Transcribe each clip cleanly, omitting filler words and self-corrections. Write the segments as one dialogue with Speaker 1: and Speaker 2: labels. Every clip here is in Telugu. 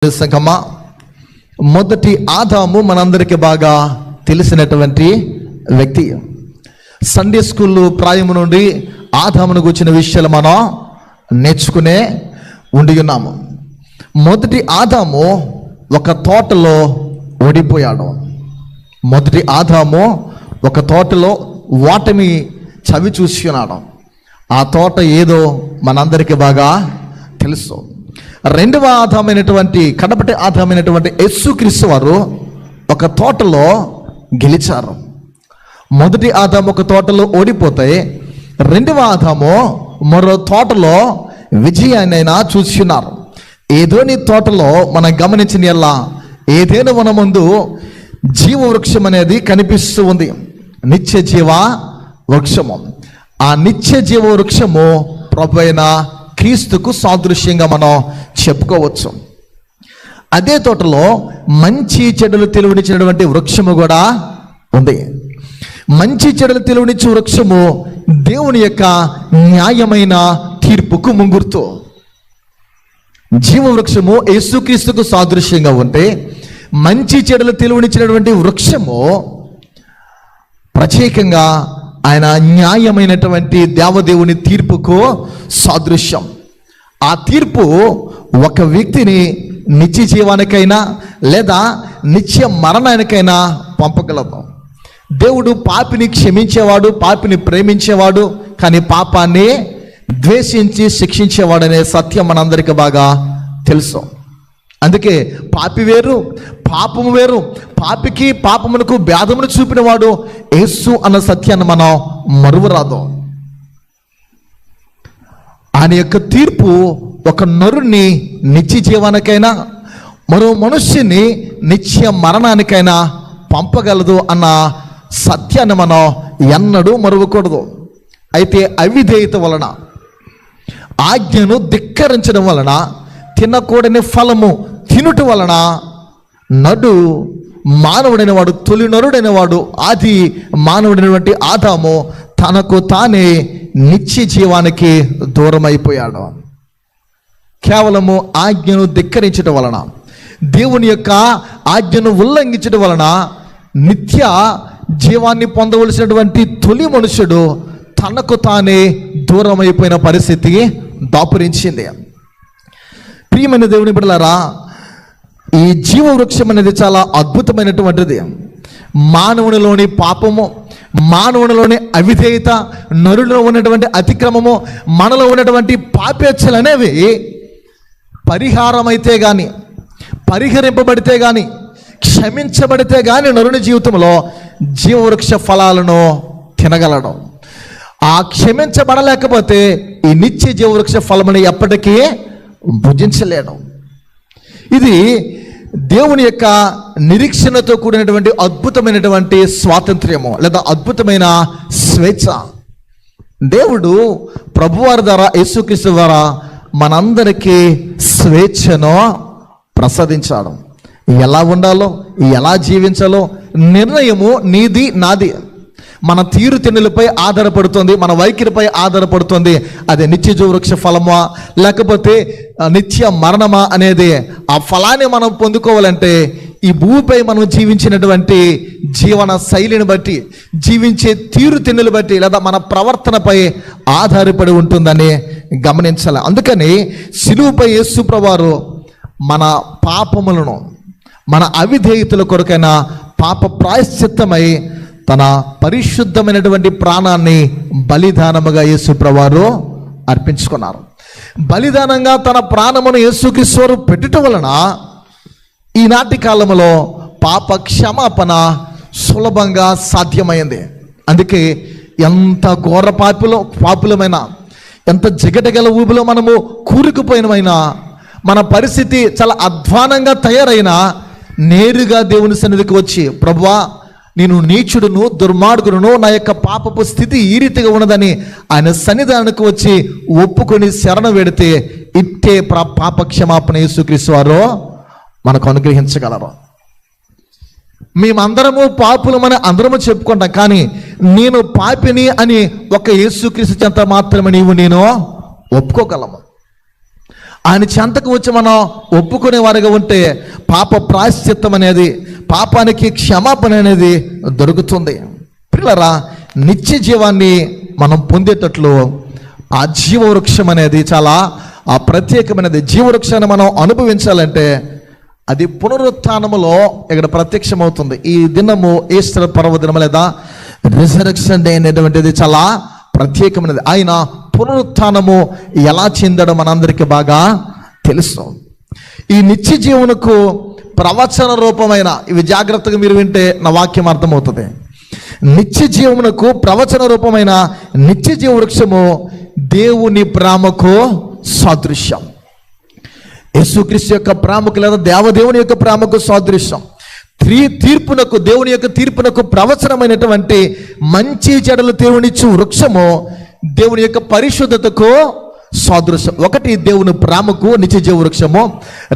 Speaker 1: దేవుడి సంగమా, మొదటి ఆదాము మనందరికీ బాగా తెలిసినటువంటి వ్యక్తి. సండే స్కూల్ ప్రాయము నుండి ఆదామును గురించిన విషయాలు మనం నేర్చుకునే ఉండి ఉన్నాము. మొదటి ఆదాము ఒక తోటలో ఓడిపోయాడు. మొదటి ఆదాము ఒక తోటలో ఓటమి చవి చూస్తున్నాడు. ఆ తోట ఏదో మనందరికీ బాగా తెలుసు. రెండవ ఆదామైనటువంటి, కడపటి ఆదామైనటువంటి యేసుక్రీస్తు వారు ఒక తోటలో గెలిచారు. మొదటి ఆదాము ఒక తోటలో ఓడిపోతే రెండవ ఆదాము మరో తోటలో విజయాన్ని చూస్తున్నారు. ఏదోని తోటలో మనం గమనించిన ఎలా ఏదైనా మన ముందు జీవ వృక్షం అనేది కనిపిస్తూ ఉంది, నిత్య జీవ వృక్షము. ఆ నిత్య జీవ వృక్షము ప్రభువైన క్రీస్తుకు సాదృశ్యంగా మనం చెప్పుకోవచ్చు. అదే తోటలో మంచి చెడులు తెలివినిచ్చినటువంటి వృక్షము కూడా ఉంది. మంచి చెడులు తెలివినిచ్చే వృక్షము దేవుని యొక్క న్యాయమైన తీర్పుకు ముంగుర్తు. జీవ వృక్షము యేసుక్రీస్తుకు సాదృశ్యంగా ఉంటే, మంచి చెడులు తెలివినిచ్చినటువంటి వృక్షము ప్రత్యేకంగా ఆయన న్యాయమైనటువంటి దేవదేవుని తీర్పుకు సాదృశ్యం. ఆ తీర్పు ఒక వ్యక్తిని నిత్య జీవానికైనా లేదా నిత్య మరణానికైనా పంపగలదు. దేవుడు పాపిని క్షమించేవాడు, పాపిని ప్రేమించేవాడు, కానీ పాపాన్ని ద్వేషించి శిక్షించేవాడనే సత్యం మనందరికీ బాగా తెలుసు. అందుకే పాపి వేరు, పాపము వేరు. పాపికి పాపమునకు భేదమును చూపినవాడు యేసు అన్న సత్యాన్ని మనం మరువరాదు. ఆయన యొక్క తీర్పు ఒక నరుని నిత్య జీవానికైనా మరో మనుష్యుని నిత్య మరణానికైనా పంపగలదు అన్న సత్యాన్ని మనం ఎన్నడూ మరువకూడదు. అయితే అవిధేయత వలన, ఆజ్ఞను ధిక్కరించడం వలన, తినకూడని ఫలము తినుట వలన నడు మానవుడైన వాడు, తొలి నరుడైన వాడు, ఆది మానవుడైనటువంటి ఆదాము తనకు తానే నిత్య జీవానికి దూరం అయిపోయాడు. కేవలము ఆజ్ఞను ధిక్కరించడం వలన, దేవుని యొక్క ఆజ్ఞను ఉల్లంఘించడం వలన నిత్య జీవాన్ని పొందవలసినటువంటి తొలి మనుషుడు తనకు తానే దూరం అయిపోయిన పరిస్థితి దాపురించింది. ప్రియమైన దేవుని బిడ్డలారా, ఈ జీవ వృక్షం అనేది చాలా అద్భుతమైనటువంటిది. మానవునిలోని పాపము, మానవునిలోని అవిధేయత, నరులో ఉన్నటువంటి అతిక్రమము, మనలో ఉన్నటువంటి పాపేచ్ఛలు అనేవి పరిహారమైతే కానీ, పరిహరింపబడితే కానీ, క్షమించబడితే కానీ నరుని జీవితంలో జీవవృక్ష ఫలాలను తినగలడం. ఆ క్షమించబడలేకపోతే ఈ నిత్య జీవవృక్ష ఫలముని ఎప్పటికీ భుజించలేడు. ఇది దేవుని యొక్క నిరీక్షణతో కూడినటువంటి అద్భుతమైనటువంటి స్వాతంత్ర్యము లేదా అద్భుతమైన స్వేచ్ఛ. దేవుడు ప్రభువారి ద్వారా, యేసుక్రీస్తు ద్వారా మనందరికీ స్వేచ్ఛను ప్రసాదించాడు. ఎలా ఉండాలో, ఎలా జీవించాలో నిర్ణయము నీది, నాది. మన తీరుతెన్నులపై ఆధారపడుతుంది, మన వైఖరిపై ఆధారపడుతుంది. అది నిత్య జీవవృక్ష ఫలమా లేకపోతే నిత్య మరణమా అనేది, ఆ ఫలాన్ని మనం పొందుకోవాలంటే ఈ భూమిపై మనం జీవించినటువంటి జీవన శైలిని బట్టి, జీవించే తీరుతెన్నులు బట్టి లేదా మన ప్రవర్తనపై ఆధారపడి ఉంటుందని గమనించాలి. అందుకని సిలువపై యేసు ప్రభువారు మన పాపములను, మన అవిధేయతల కొరకైన పాప ప్రాయశ్చిత్తమై తన పరిశుద్ధమైనటువంటి ప్రాణాన్ని బలిదానముగా యేసు ప్రభువారు అర్పించుకున్నారు. బలిదానంగా తన ప్రాణమును యేసుక్రీస్తు పెట్టుట వలన ఈనాటి కాలంలో పాప క్షమాపణ సులభంగా సాధ్యమైంది. అందుకే ఎంత ఘోర పాపులమైనా, ఎంత జిగటగల ఊబిలో మనము కూరుకుపోయినమైనా, మన పరిస్థితి చాలా అధ్వానంగా తయారైనా నేరుగా దేవుని సన్నిధికి వచ్చి, ప్రభువా నేను నీచుడును, దుర్మార్గుడును, నా యొక్క పాపపు స్థితి ఈ రీతిగా ఉన్నదని ఆయన సన్నిధానానికి వచ్చి ఒప్పుకొని శరణ వేడితే ఇట్టే పాప క్షమాపణ యేసుక్రీస్తు వారు మనకు అనుగ్రహించగలరు. మేమందరము పాపులమని అందరము చెప్పుకుంటాం, కానీ నేను పాపిని అని ఒక యేసుక్రీస్తు చెంత మాత్రమే నీవు నేను ఒప్పుకోగలము. ఆయన చెంతకు వచ్చి మనం ఒప్పుకునే వారిగా ఉంటే పాప ప్రాయశ్చిత్తం అనేది, పాపానికి క్షమాపణ అనేది దొరుకుతుంది. పిల్లరా, నిత్య జీవాన్ని మనం పొందేటట్లు ఆ జీవవృక్షం అనేది చాలా ప్రత్యేకమైనది. జీవవృక్షాన్ని మనం అనుభవించాలంటే అది పునరుత్థానములో ఇక్కడ ప్రత్యక్షమవుతుంది. ఈ దినము ఈస్టర్ పర్వదినము లేదా రిజరెక్షన్ డే అనేటువంటిది చాలా ప్రత్యేకమైనది. ఆయన పునరుత్థానము ఎలా చెందడం మనందరికీ బాగా తెలుసు. ఈ నిత్య జీవనకు ప్రవచన రూపమైన, ఇవి జాగ్రత్తగా మీరు వింటే నా వాక్యం అర్థమవుతుంది. నిత్య జీవమునకు ప్రవచన రూపమైన నిత్య జీవ వృక్షము దేవుని ప్రేమకు సాదృశ్యం. యేసుక్రీస్తు యొక్క ప్రేమకు లేదా దేవదేవుని యొక్క ప్రేమకు సాదృశ్యం. తీర్పునకు, దేవుని యొక్క తీర్పునకు ప్రవచనమైనటువంటి మంచి చెడులు దేవునిచ్చు వృక్షము దేవుని యొక్క పరిశుద్ధతకు సాదృశ్యం. ఒకటి దేవుని ప్రేమకు నిత్య జీవ వృక్షము,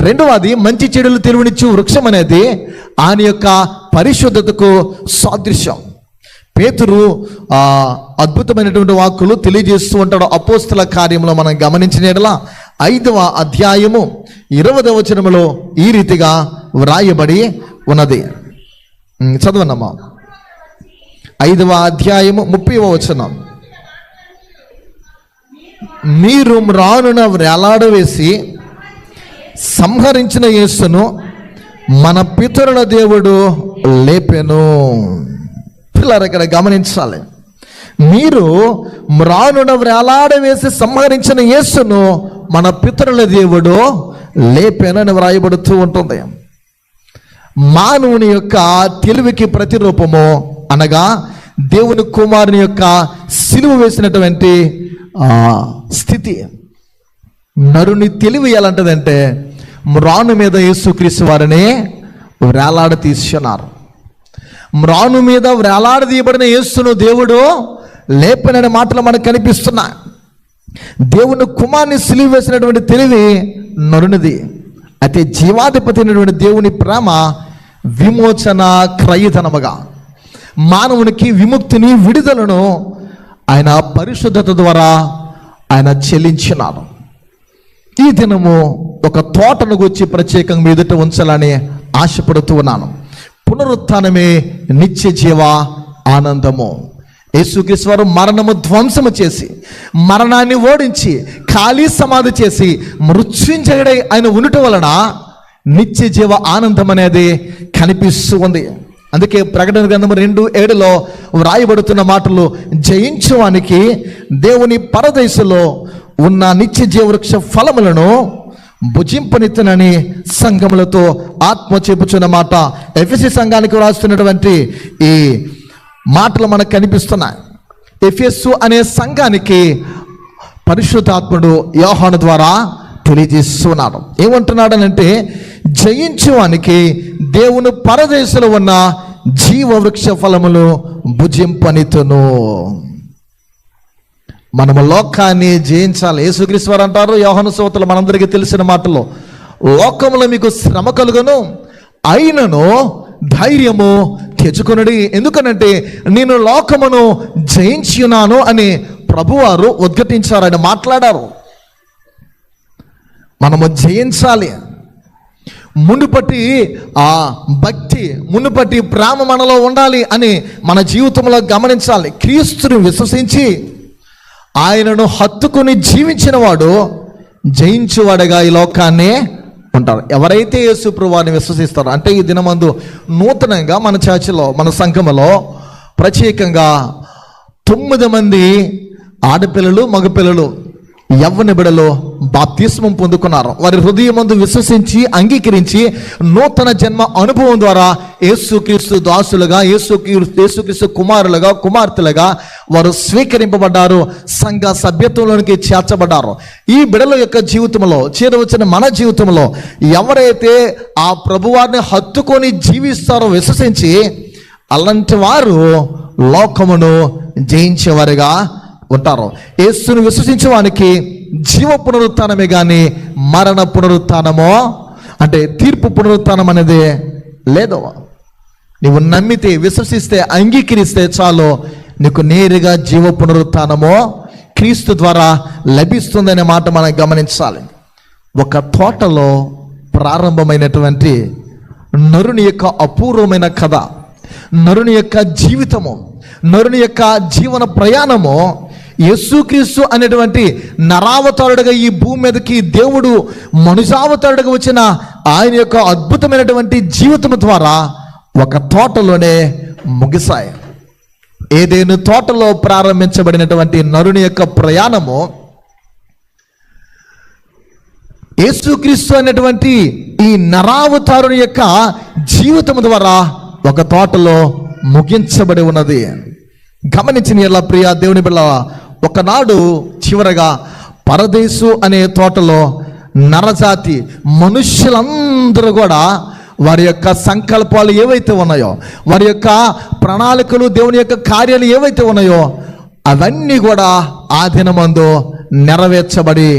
Speaker 1: రెండవది మంచి చెడులు దేవునిచ్చు వృక్షం అనేది ఆయన యొక్క పరిశుద్ధతకు సాదృశ్యం. పేతురు అద్భుతమైనటువంటి వాక్కులు తెలియజేస్తూ ఉంటాడు. అపోస్తల కార్యంలో మనం గమనించిన యెడల 5వ అధ్యాయము 20వ వచనములో ఈ రీతిగా వ్రాయబడి ఉన్నది. చదవనమ్మా. 5వ అధ్యాయము 30వ వచనం. మీరు మ్రానున వేలాడవేసి సంహరించిన యేసును మన పితరుల దేవుడు లేపెను. పిల్లలు ఇక్కడ గమనించాలి. మీరు మ్రానున వేలాడవేసి సంహరించిన యేసును మన పితరుల దేవుడు లేపెను అని వ్రాయబడుతూ ఉంటుంది. మానవుని యొక్క తెలివికి ప్రతిరూపము అనగా దేవుని కుమారుని యొక్క సిలువ వేసినటువంటి స్థితి. నరుని తెలివి ఎలాంటిదంటే మ్రాను మీద యేసుక్రీస్తు వారిని వేలాడ తీస్తున్నారు. మ్రాను మీద వేలాడదీయబడిన యేసును దేవుడు లేపననే మాటలు మనకు కనిపిస్తున్నాయి. దేవుని కుమారుని సిలువ వేసినటువంటి తెలివి నరునిది. అయితే జీవాధిపతి అయినటువంటి దేవుని ప్రేమ విమోచన క్రయధనముగా మానవునికి విముక్తిని, విడుదలను ఆయన పరిశుద్ధత ద్వారా ఆయన చెల్లించినారు. ఈ దినము ఒక తోటను గురించి ప్రత్యేకంగా మీ ఎదుట ఉంచాలని ఆశపడుతూ ఉన్నాను. పునరుత్థానమే నిత్య జీవ ఆనందము. యేసుక్రీస్తు వారు మరణము ధ్వంసము చేసి, మరణాన్ని ఓడించి, ఖాళీ సమాధి చేసి, మృత్యుంజయుడై ఆయన ఉండటం వలన నిత్య జీవ ఆనందం అనేది కనిపిస్తూ ఉంది. అందుకే ప్రకటన గ్రంథము 2:7లో వ్రాయబడుతున్న మాటలు, జయించువానికి దేవుని పరదేశంలో ఉన్న నిత్య జీవవృక్ష ఫలములను భుజింపనిత్తనని సంఘములతో ఆత్మ చెప్పుచున్న మాట. ఎఫెసీ సంఘానికి రాస్తున్నటువంటి ఈ మాటలు మనకు కనిపిస్తున్నాయి. ఎఫెసు అనే సంఘానికి పరిశుద్ధాత్ముడు యోహాను ద్వారా తెలియజేస్తున్నాడు. ఏమంటున్నాడనంటే, జయించువానికి దేవుని పరదేశంలో ఉన్న జీవవృక్ష ఫలములు భుజింపనితును. మనము లోకాన్ని జయించాలి. యేసుక్రీస్తు వారు అంటారు యోహాను సువార్తలో మనందరికీ తెలిసిన మాటలో, లోకములో మీకు శ్రమ కలుగును, అయినను ధైర్యము తెచ్చుకొనుడి, ఎందుకనంటే నేను లోకమును జయించి ఉన్నాను అని ప్రభువారు ఉద్ఘటించారు, ఆయన మాట్లాడారు. మనము జయించాలి. మునుపటి ఆ భక్తి, మునుపటి ప్రేమ మనలో ఉండాలి అని మన జీవితంలో గమనించాలి. క్రీస్తుని విశ్వసించి ఆయనను హత్తుకుని జీవించిన వాడు జయించువాడుగా ఈ లోకాన్ని ఉంటారు. ఎవరైతే యేసు ప్రభువుని విశ్వసిస్తారో, అంటే ఈ దినమందు నూతనంగా మన చర్చిలో, మన సంఘములో ప్రత్యేకంగా 9 మంది ఆడపిల్లలు, మగపిల్లలు, యవ్వన బిడ్డలు బాప్తిస్మం పొందుకున్నారు. వారి హృదయమందు విశ్వసించి, అంగీకరించి నూతన జన్మ అనుభవం ద్వారా యేసుక్రీస్తు దాసులుగా, యేసుక్రీస్తు కుమారులుగా, కుమార్తెలుగా వారు స్వీకరింపబడ్డారు, సంఘ సభ్యత్వంలోనికి చేర్చబడ్డారు. ఈ బిడ్డల యొక్క జీవితంలో, చేరవచ్చిన మన జీవితంలో ఎవరైతే ఆ ప్రభువారిని హత్తుకొని జీవిస్తారో, విశ్వసించి, అలాంటి వారు లోకమును జయించేవారుగా ఉంటారు. యేసును విశ్వసించే వానికి జీవ పునరుత్థానమే కానీ మరణ పునరుత్థానమో, అంటే తీర్పు పునరుత్థానం అనేది లేదు. నీవు నమ్మితే, విశ్వసిస్తే, అంగీకరిస్తే చాలు, నీకు నేరుగా జీవ పునరుత్థానమో క్రీస్తు ద్వారా లభిస్తుందనే మాట మనం గమనించాలి. ఒక తోటలో ప్రారంభమైనటువంటి నరుని యొక్క అపూర్వమైన కథ, నరుని యొక్క జీవితము, నరుని యొక్క జీవన ప్రయాణము యేసుక్రీస్తు అనేటువంటి నరావతారుడుగా ఈ భూమి మీదకి దేవుడు మనుషావతారుడుగా వచ్చిన ఆయన యొక్క అద్భుతమైనటువంటి జీవితం ద్వారా ఒక తోటలోనే ముగిసాయి. ఏదేను తోటలో ప్రారంభించబడినటువంటి నరుని యొక్క ప్రయాణము యేసుక్రీస్తు అనేటువంటి ఈ నరావతారుని యొక్క జీవితం ద్వారా ఒక తోటలో ముగించబడి ఉన్నది. గమనించిన ఎలా ప్రియ దేవుని బిడ్డ, ఒకనాడు చివరగా పరదేశు అనే తోటలో నరజాతి మనుష్యులందరూ కూడా వారి యొక్క సంకల్పాలు ఏవైతే ఉన్నాయో, వారి యొక్క ప్రణాళికలు, దేవుని యొక్క కార్యాలు ఏవైతే ఉన్నాయో అవన్నీ కూడా ఆ దినమందు నెరవేర్చబడి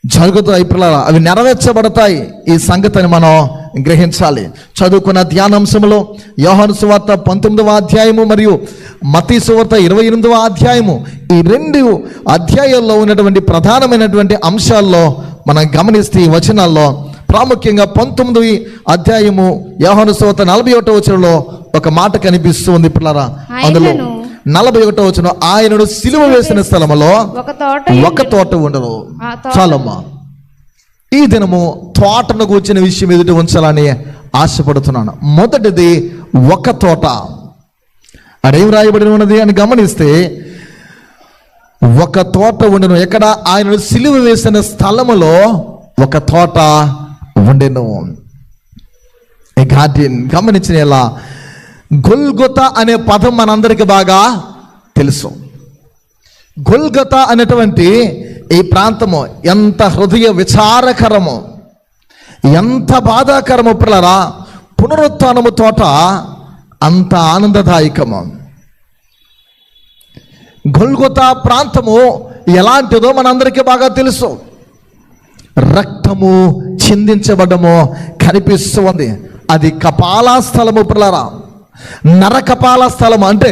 Speaker 1: జరుగుతాయి. పిల్లలు, అవి నెరవేర్చబడతాయి. ఈ సంగతిని మనం గ్రహించాలి. చదువుకున్న ధ్యానాంశంలో యోహాను సువార్త 19వ అధ్యాయము మరియు మత్తయి సువార్త 28వ అధ్యాయము, ఈ 2 అధ్యాయాల్లో ఉన్నటువంటి ప్రధానమైనటువంటి అంశాల్లో మనం గమనిస్తే ఈ వచనాల్లో ప్రాముఖ్యంగా 19వ అధ్యాయము యోహాను సువార్త 41వ వచనంలో ఒక మాట కనిపిస్తూ ఉంది పిల్లరా. అందులో 41వ వచనం, ఆయనను సిలువ వేసిన స్థలములో ఒక తోట ఉండదు. చాలమ్మా, ఈ దినము తోటను కూర్చిన విషయం ఎదుటి ఉంచాలని ఆశపడుతున్నాను. మొదటిది ఒక తోట. అదేం రాయబడి ఉన్నది అని గమనిస్తే ఒక తోట ఉండెను. ఎక్కడ? ఆయనను సిలువ వేసిన స్థలములో ఒక తోట ఉండెను. ఈ గార్డెన్ గమనించిన ఎలా గొల్గొతా అనే పదం మనందరికి బాగా తెలుసు. గొల్గొతా అనేటువంటి ఈ ప్రాంతము ఎంత హృదయ విచారకరము, ఎంత బాధాకరము పిల్లరా. పునరుత్థానము తోట అంత ఆనందదాయకము. గొల్గొతా ప్రాంతము ఎలాంటిదో మనందరికీ బాగా తెలుసు. రక్తము చిందించబడము కనిపిస్తూ ఉంది. అది కపాల స్థలము పిల్లరా, నరకపాల స్థలము. అంటే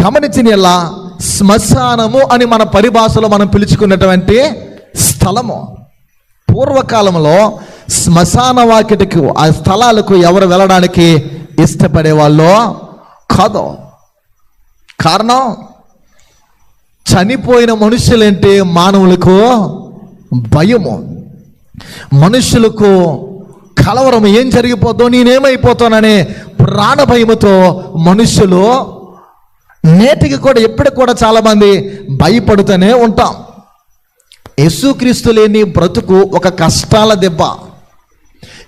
Speaker 1: గమనించిన ఎలా శ్మశానము అని మన పరిభాషలో మనం పిలుచుకున్నటువంటి స్థలము. పూర్వకాలంలో శ్మశాన వాకిటికి, ఆ స్థలాలకు ఎవరు వెళ్ళడానికి ఇష్టపడేవాళ్ళు కాదు. కారణం, చనిపోయిన మనుషులంటే మానవులకు భయము, మనుషులకు కలవరం, ఏం జరిగిపోతావు, నేనేమైపోతాననే ప్రాణ భయముతో మనుషులు నేటికి కూడా ఎప్పటికి కూడా చాలామంది భయపడుతూనే ఉంటాం. యేసుక్రీస్తు లేని బ్రతుకు ఒక కష్టాల దెబ్బ.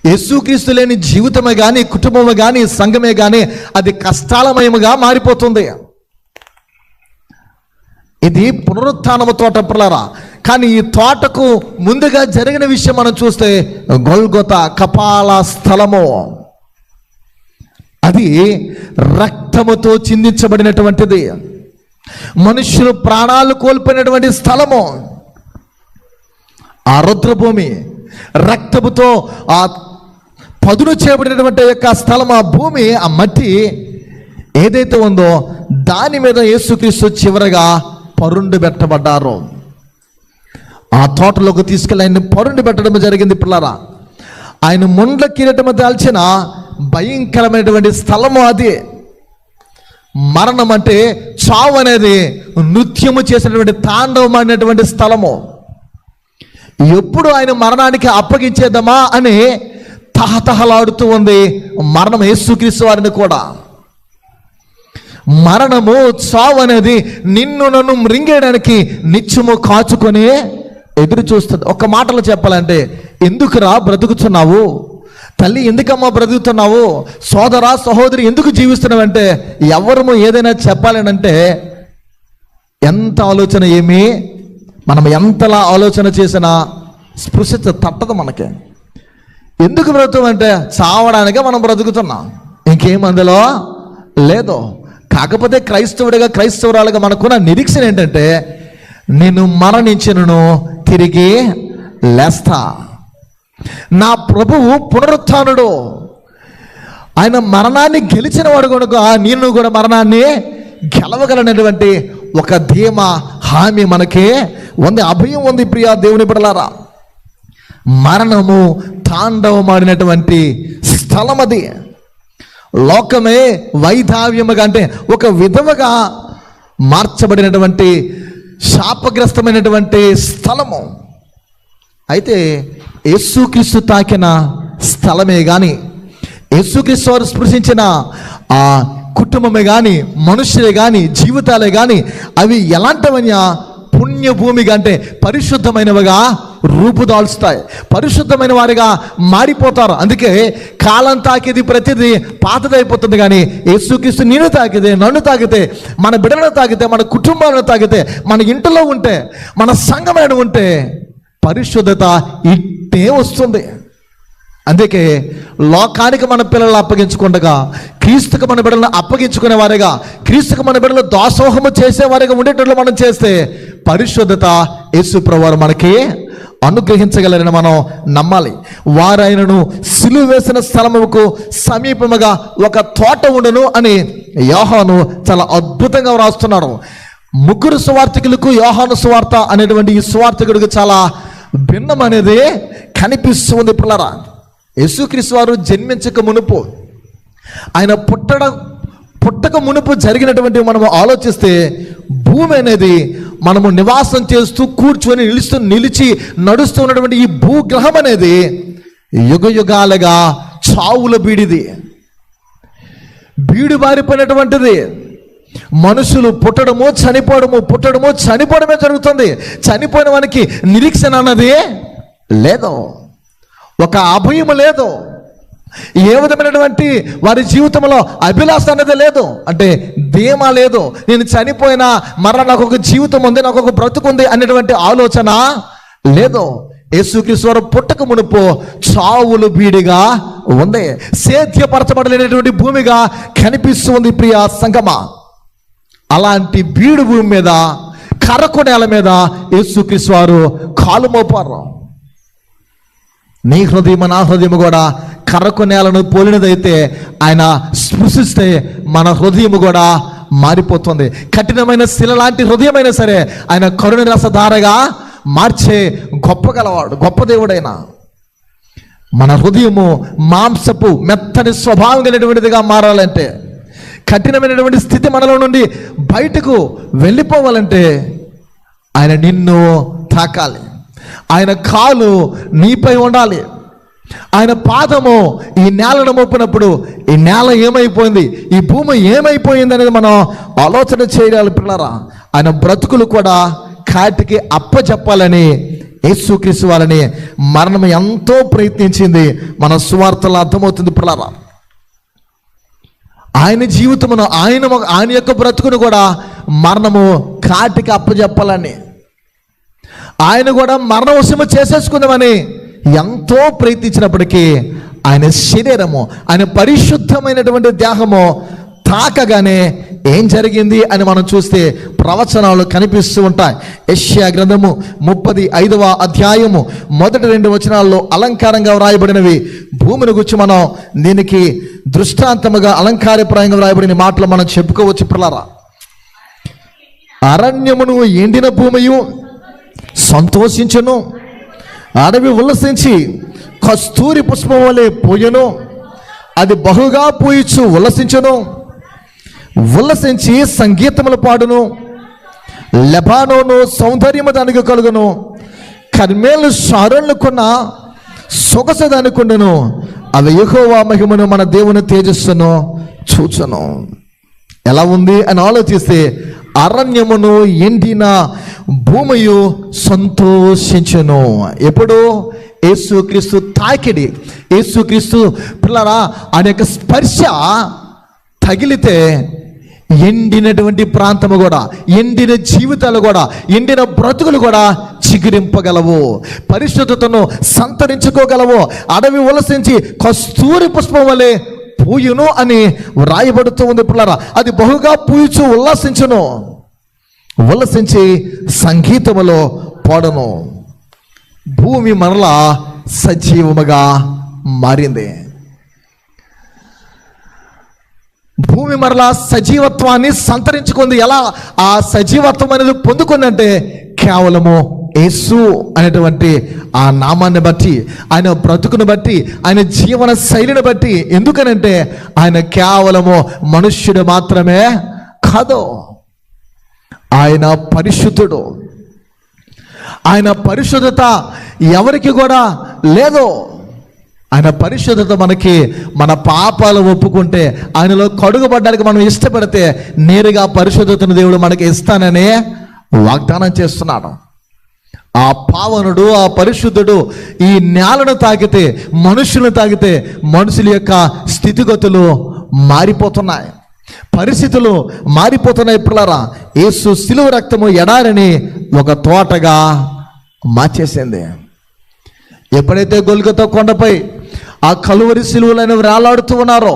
Speaker 1: యేసుక్రీస్తు లేని జీవితమే కానీ, కుటుంబమే కానీ, సంఘమే కానీ అది కష్టాలమయముగా మారిపోతుంది. ఇది పునరుత్థానము తోట పిల్లరా. కానీ ఈ తోటకు ముందుగా జరిగిన విషయం మనం చూస్తే గొల్గొతా కపాల స్థలము. అది రక్తముతో చిందించబడినటువంటిది. మనుషులు ప్రాణాలు కోల్పోయినటువంటి స్థలము. ఆ రుద్రభూమి రక్తముతో ఆ పదును చేయబడినటువంటి యొక్క స్థలం, ఆ భూమి, ఆ మట్టి ఏదైతే ఉందో దాని మీద యేసుక్రీస్తు చివరగా పరుండు పెట్టబడ్డారు. ఆ తోటలోకి తీసుకెళ్ళి ఆయన పరుండు పెట్టడం జరిగింది పిల్లరా. ఆయన ముండ్ల కిరీటము దాల్చిన భయంకరమైనటువంటి స్థలము అది. మరణం అంటే చావు అనేది నృత్యము చేసినటువంటి తాండవం అనేటువంటి స్థలము. ఎప్పుడు ఆయన మరణానికి అప్పగించేద్దామా అని తహతహలాడుతూ ఉంది మరణం యేసుక్రీస్తు వారిని కూడా. మరణము, చావు అనేది నిన్ను నన్ను మృంగేయడానికి నిత్యము కాచుకొని ఎదురు చూస్తుంది. ఒక మాటలో చెప్పాలంటే, ఎందుకురా బ్రతుకుతున్నావు తల్లి, ఎందుకమ్మా బ్రతుకుతున్నావు, సోదరా సహోదరి ఎందుకు జీవిస్తున్నావంటే ఎవరము ఏదైనా చెప్పాలనంటే ఎంత ఆలోచన ఏమి, మనం ఎంతలా ఆలోచన చేసినా స్పృశత తట్టదు మనకి. ఎందుకు బ్రతుకుతామంటే చావడానికే మనం బ్రతుకుతున్నాం, ఇంకేం అందులో లేదు. కాకపోతే క్రైస్తవుడిగా, క్రైస్తవురాలుగా మనకున్న నిరీక్షణ ఏంటంటే, నేను మరణించినను తిరిగి లేస్తా. నా ప్రభువు పునరుత్థానుడు. ఆయన మరణాన్ని గెలిచిన వాడు కనుక నేను కూడా మరణాన్ని గెలవగలనటువంటి ఒక ధీమా, హామీ మనకి ఉంది, అభయం ఉంది ప్రియా దేవుని బిడ్డలారా. మరణము తాండవమాడినటువంటి స్థలం అది. లోకమే వైధావ్యముగా అంటే ఒక విధముగా మార్చబడినటువంటి శాపగ్రస్తమైనటువంటి స్థలము. అయితే యేసుక్రీస్తు తాకిన స్థలమే కానీ, యేసుక్రీస్తు వారు స్పృశించిన ఆ కుటుంబమే కానీ, మనుషులే కానీ, జీవితాలే కానీ అవి ఎలాంటివన్నా పుణ్యభూమిగా అంటే పరిశుద్ధమైనవిగా రూపుదాల్చుతాయి, పరిశుద్ధమైన వారిగా మారిపోతారు. అందుకే కాలం తాకిది ప్రతిదీ పాతదైపోతుంది. కానీ యేసుక్రీస్తు నిన్ను తాకితే, నన్ను తాకితే, మన బిడ్డలను తాకితే, మన కుటుంబాలను తాకితే, మన ఇంటిలో ఉంటే, మన సంఘమైన ఉంటే పరిశుద్ధత ఇట్టే వస్తుంది. అందుకే లోకానికి మన పిల్లలు అప్పగించుకుండగా క్రీస్తుకు మన బిడ్డలను అప్పగించుకునే వారిగా, క్రీస్తుకు మన బిడ్డలు దాసోహము చేసేవారిగా ఉండేటట్లు మనం చేస్తే పరిశుద్ధత యేసు ప్రభువారు మనకి అనుగ్రహించగలరని మనం నమ్మాలి. వారైనను సిలువ వేసిన స్థలముకు సమీపముగా ఒక తోట ఉండను అని యోహాను చాలా అద్భుతంగా వ్రాస్తున్నాడు. ముగ్గురు సువార్తికులకు యోహాను సువార్త అనేటువంటి ఈ సువార్తికుడికి చాలా భిన్నం అనేది కనిపిస్తుంది. పిల్లరా, యేసుక్రీస్తు వారు జన్మించక మునుపు, ఆయన పుట్టక మునుపు జరిగినటువంటి మనము ఆలోచిస్తే భూమి అనేది మనము నివాసం చేస్తూ కూర్చొని నిలిచి నడుస్తూ ఉన్నటువంటి ఈ భూగ్రహం అనేది యుగ యుగాలుగా చావుల బీడు బారిపోయినటువంటిది. మనుషులు పుట్టడము చనిపోవడమే జరుగుతుంది. చనిపోయిన వానికి నిరీక్షణ అన్నది లేదు, ఒక అభయం లేదు, ఏ విధమైనటువంటి వారి జీవితంలో అభిలాష అనేది లేదు, అంటే ధీమా లేదు. నేను చనిపోయినా మరలా నాకు ఒక జీవితం ఉంది, నాకు ఒక బ్రతుకుంది అనేటువంటి ఆలోచన లేదు. యేసుక్రీస్తు వారు పుట్టక మునుపు చావులు బీడిగా ఉంది, సేద్యపరచబడలేనటువంటి భూమిగా కనిపిస్తుంది. ప్రియ సంగమా, అలాంటి బీడు భూమి మీద, కరకు నేల మీద యేసుక్రీస్తు వారు కాలు మోపారు. నీ హృదయం నా హృదయం కూడా కరకు నేలను పోలినదైతే ఆయన స్పృశిస్తే మన హృదయం కూడా మారిపోతుంది. కఠినమైన శిల లాంటి హృదయమైనా సరే ఆయన కరుణ రసధారగా మార్చే గొప్ప దేవుడైన. మన హృదయము మాంసపు మెత్తని స్వభావం కలిగినటువంటిదిగా మారాలంటే, కఠినమైనటువంటి స్థితి మనలో నుండి బయటకు వెళ్ళిపోవాలంటే ఆయన నిన్ను తాకాలి, ఆయన కాలు నీపై ఉండాలి, ఆయన పాదము ఈ నేలను మోపినప్పుడు ఈ నేల ఏమైపోయింది, ఈ భూమి ఏమైపోయింది అనేది మనం ఆలోచన చేయాలి. పిల్లరా, ఆయన బ్రతుకులు కూడా కాటికి అప్పచెప్పాలని యేసుక్రీస్తు వారిని మరణం ఎంతో ప్రయత్నించింది. మన సువార్తలో అర్థమవుతుంది. పిల్లరా, ఆయన జీవితమును, ఆయన యొక్క బ్రతుకును కూడా మరణము కాటికి అప్పచెప్పాలని, ఆయన కూడా మరణవశము చేసేసుకుందామని ఎంతో ప్రయత్నించినప్పటికీ ఆయన శరీరము, ఆయన పరిశుద్ధమైనటువంటి దేహము తాకగానే ఏం జరిగింది అని మనం చూస్తే ప్రవచనాలు కనిపిస్తూ ఉంటాయి. యెషయా గ్రంథము 35వ అధ్యాయము 1-2 వచనాల్లో అలంకారంగా వ్రాయబడినవి. భూమిని గురించి మనం దీనికి దృష్టాంతముగా అలంకారప్రాయంగా వ్రాయబడిన మాటలు మనం చెప్పుకోవచ్చు. పిల్లరా, అరణ్యమును ఎండిన భూమియు సంతోషించును, అడవి ఉల్లసించి కస్తూరి పుష్పం వలె పూయను, అది బహుగా పూయిచు ఉల్లసించి సంగీతములు పాడును, లెబానోను సౌందర్యము దానికి కలుగును, కర్మేలు షారోన్లుకున్న సొగసు దానికుండును, అవి యెహోవా మహిమను మన దేవుని తేజస్సును చూచును. ఎలా ఉంది అని ఆలోచిస్తే అరణ్యమును ఎండిన భూమియు సంతోషించును. ఎప్పుడు? యేసుక్రీస్తు తాకిడి, యేసుక్రీస్తు పిల్లరా ఆయన యొక్క స్పర్శ తగిలితే ఎండినటువంటి ప్రాంతము కూడా, ఎండిన జీవితాలు కూడా, ఎండిన బ్రతుకులు కూడా చిగురింపగలవు, పరిశుద్ధతను సంతరించుకోగలవు. అడవి ఉలసించి కస్తూరి పుష్పం వలె పూయును అని వ్రాయబడుతూ ఉంది. పిల్లరా, అది బహుగా పూయుచు ఉల్లసించి సంగీతములో పాడను. భూమి మరలా సజీవముగా మారింది. భూమి మరలా సజీవత్వాన్ని సంతరించుకుంది. ఎలా ఆ సజీవత్వం అనేది పొందుకుందంటే కేవలము యేసు అనేటువంటి ఆ నామాన్ని బట్టి, ఆయన బ్రతుకును బట్టి, ఆయన జీవన శైలిని బట్టి. ఎందుకనంటే ఆయన కేవలము మనుష్యుడు మాత్రమే కాదు, ఆయన పరిశుద్ధుడు. ఆయన పరిశుద్ధత ఎవరికి కూడా లేదు. ఆయన పరిశుద్ధత మనకి, మన పాపాలు ఒప్పుకుంటే, ఆయనలో కడుగుపడ్డానికి మనం ఇష్టపడితే నేరుగా పరిశుద్ధతను దేవుడు మనకి ఇస్తానని వాగ్దానం చేస్తున్నాడు. ఆ పావనుడు, ఆ పరిశుద్ధుడు ఈ నేలను తాకితే, మనుషులను తాకితే మనుషుల యొక్క స్థితిగతులు మారిపోతున్నాయి, పరిస్థితులు మారిపోతున్నాయి. పిల్లరా, యేసు శిలువ రక్తము ఎడారిని ఒక తోటగా మార్చేసింది. ఎప్పుడైతే గొల్గొతా కొండపై ఆ కలువరి శిలువలను వేలాడుతూ ఉన్నారో,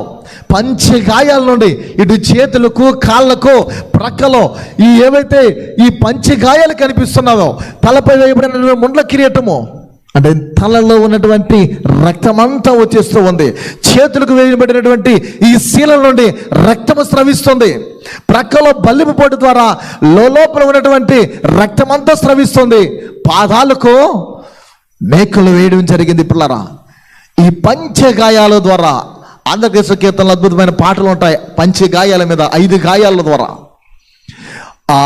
Speaker 1: పంచగాయాల నుండి ఇటు చేతులకు, కాళ్ళకు, ప్రక్కలో ఈ ఏవైతే ఈ పంచగాయాలు కనిపిస్తున్నావో, తలపై వేయబడిన ముండ్ల కిరీటము అంటే తలలో ఉన్నటువంటి రక్తమంతా వచ్చేస్తూ ఉంది. చేతులకు వేయబడినటువంటి ఈ శీలం నుండి రక్తము స్రవిస్తుంది. ప్రక్కలో బల్లిపు పోటు ద్వారా లోపల ఉన్నటువంటి రక్తమంతా స్రవిస్తుంది. పాదాలకు మేకులు వేయడం జరిగింది. పిల్లరా, ఈ పంచగాయాల ద్వారా, ఆంధ్రప్రదేశ్ కీర్తనలో అద్భుతమైన పాటలు ఉంటాయి. పంచగాయాల మీద 5 గాయాల ద్వారా ఆ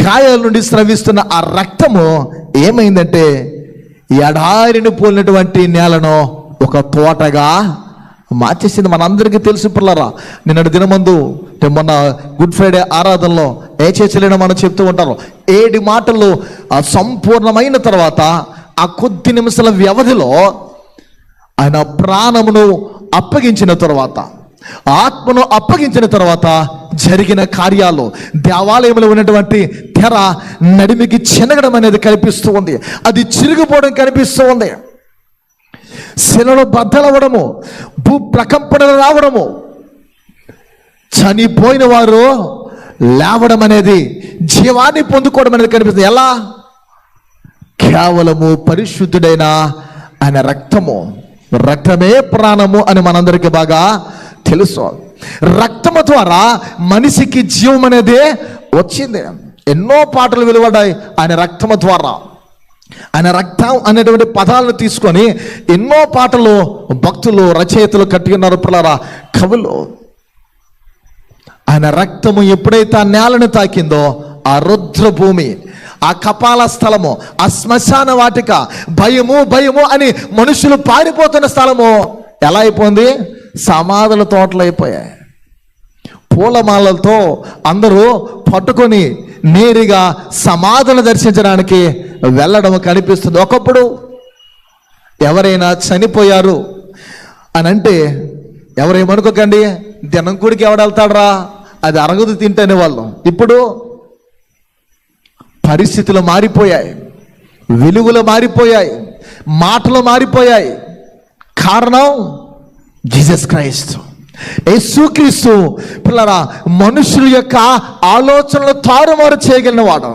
Speaker 1: గాయాల నుండి స్రవిస్తున్న ఆ రక్తము ఏమైందంటే ఎడారిని పోలినటువంటి నేలను ఒక తోటగా మార్చేసింది. మనందరికీ తెలుసు పిల్లరా. నిన్నటి దినమందు మొన్న గుడ్ ఫ్రైడే ఆరాధనలో చేసలేనో మనం చెప్తూ ఉంటారు. 7 మాటలు సంపూర్ణమైన తర్వాత ఆ కొద్ది నిమిషాల వ్యవధిలో ఆయన ప్రాణమును అప్పగించిన తర్వాత, ఆత్మను అప్పగించిన తర్వాత జరిగిన కార్యాలు, దేవాలయంలో ఉన్నటువంటి తెర నడిమికి చెనగడం అనేది కనిపిస్తూ ఉంది. అది చిరిగిపోవడం కనిపిస్తూ ఉంది. శిలలో బద్దలవ్వడము, భూ ప్రకంపనలు రావడము, చనిపోయిన వారు లేవడం అనేది, జీవాన్ని పొందుకోవడం అనేది కనిపిస్తుంది. ఎలా? కేవలము పరిశుద్ధుడైన ఆయన రక్తము. రక్తమే ప్రాణము అని మనందరికీ బాగా తెలుసు. రక్తము ద్వారా మనిషికి జీవం అనేది వచ్చింది. ఎన్నో పాటలు వెలువడ్డాయి ఆయన రక్తము ద్వారా. ఆయన రక్తం అనేటువంటి పదాలను తీసుకొని ఎన్నో పాటలు భక్తులు, రచయితలు కట్టి ఉన్నారు. పిల్లరా, కవులు. ఆయన రక్తము ఎప్పుడైతే ఆ నేలను తాకిందో, ఆ రుద్రభూమి, ఆ కపాల స్థలము, ఆ శ్మశాన వాటిక, భయము భయము అని మనుషులు పారిపోతున్న స్థలము ఎలా అయిపోయింది? సమాధుల తోటలు అయిపోయాయి. పూలమాలలతో అందరూ పట్టుకొని నేరుగా సమాధులను దర్శించడానికి వెళ్ళడం కనిపిస్తుంది. ఒకప్పుడు ఎవరైనా చనిపోయారు అని అంటే ఎవరేమనుకోకండి, దినం గుడికి ఎవడెళ్తాడరా, అది అరగదు తింటేనే వాళ్ళు. ఇప్పుడు పరిస్థితులు మారిపోయాయి, విలువలు మారిపోయాయి, మాటలు మారిపోయాయి. కారణం జీసస్ క్రైస్ట్, యేసుక్రీస్తు. పిల్లరా, మనుషుల యొక్క ఆలోచనలు తారుమారు చేయగలిగిన వాడు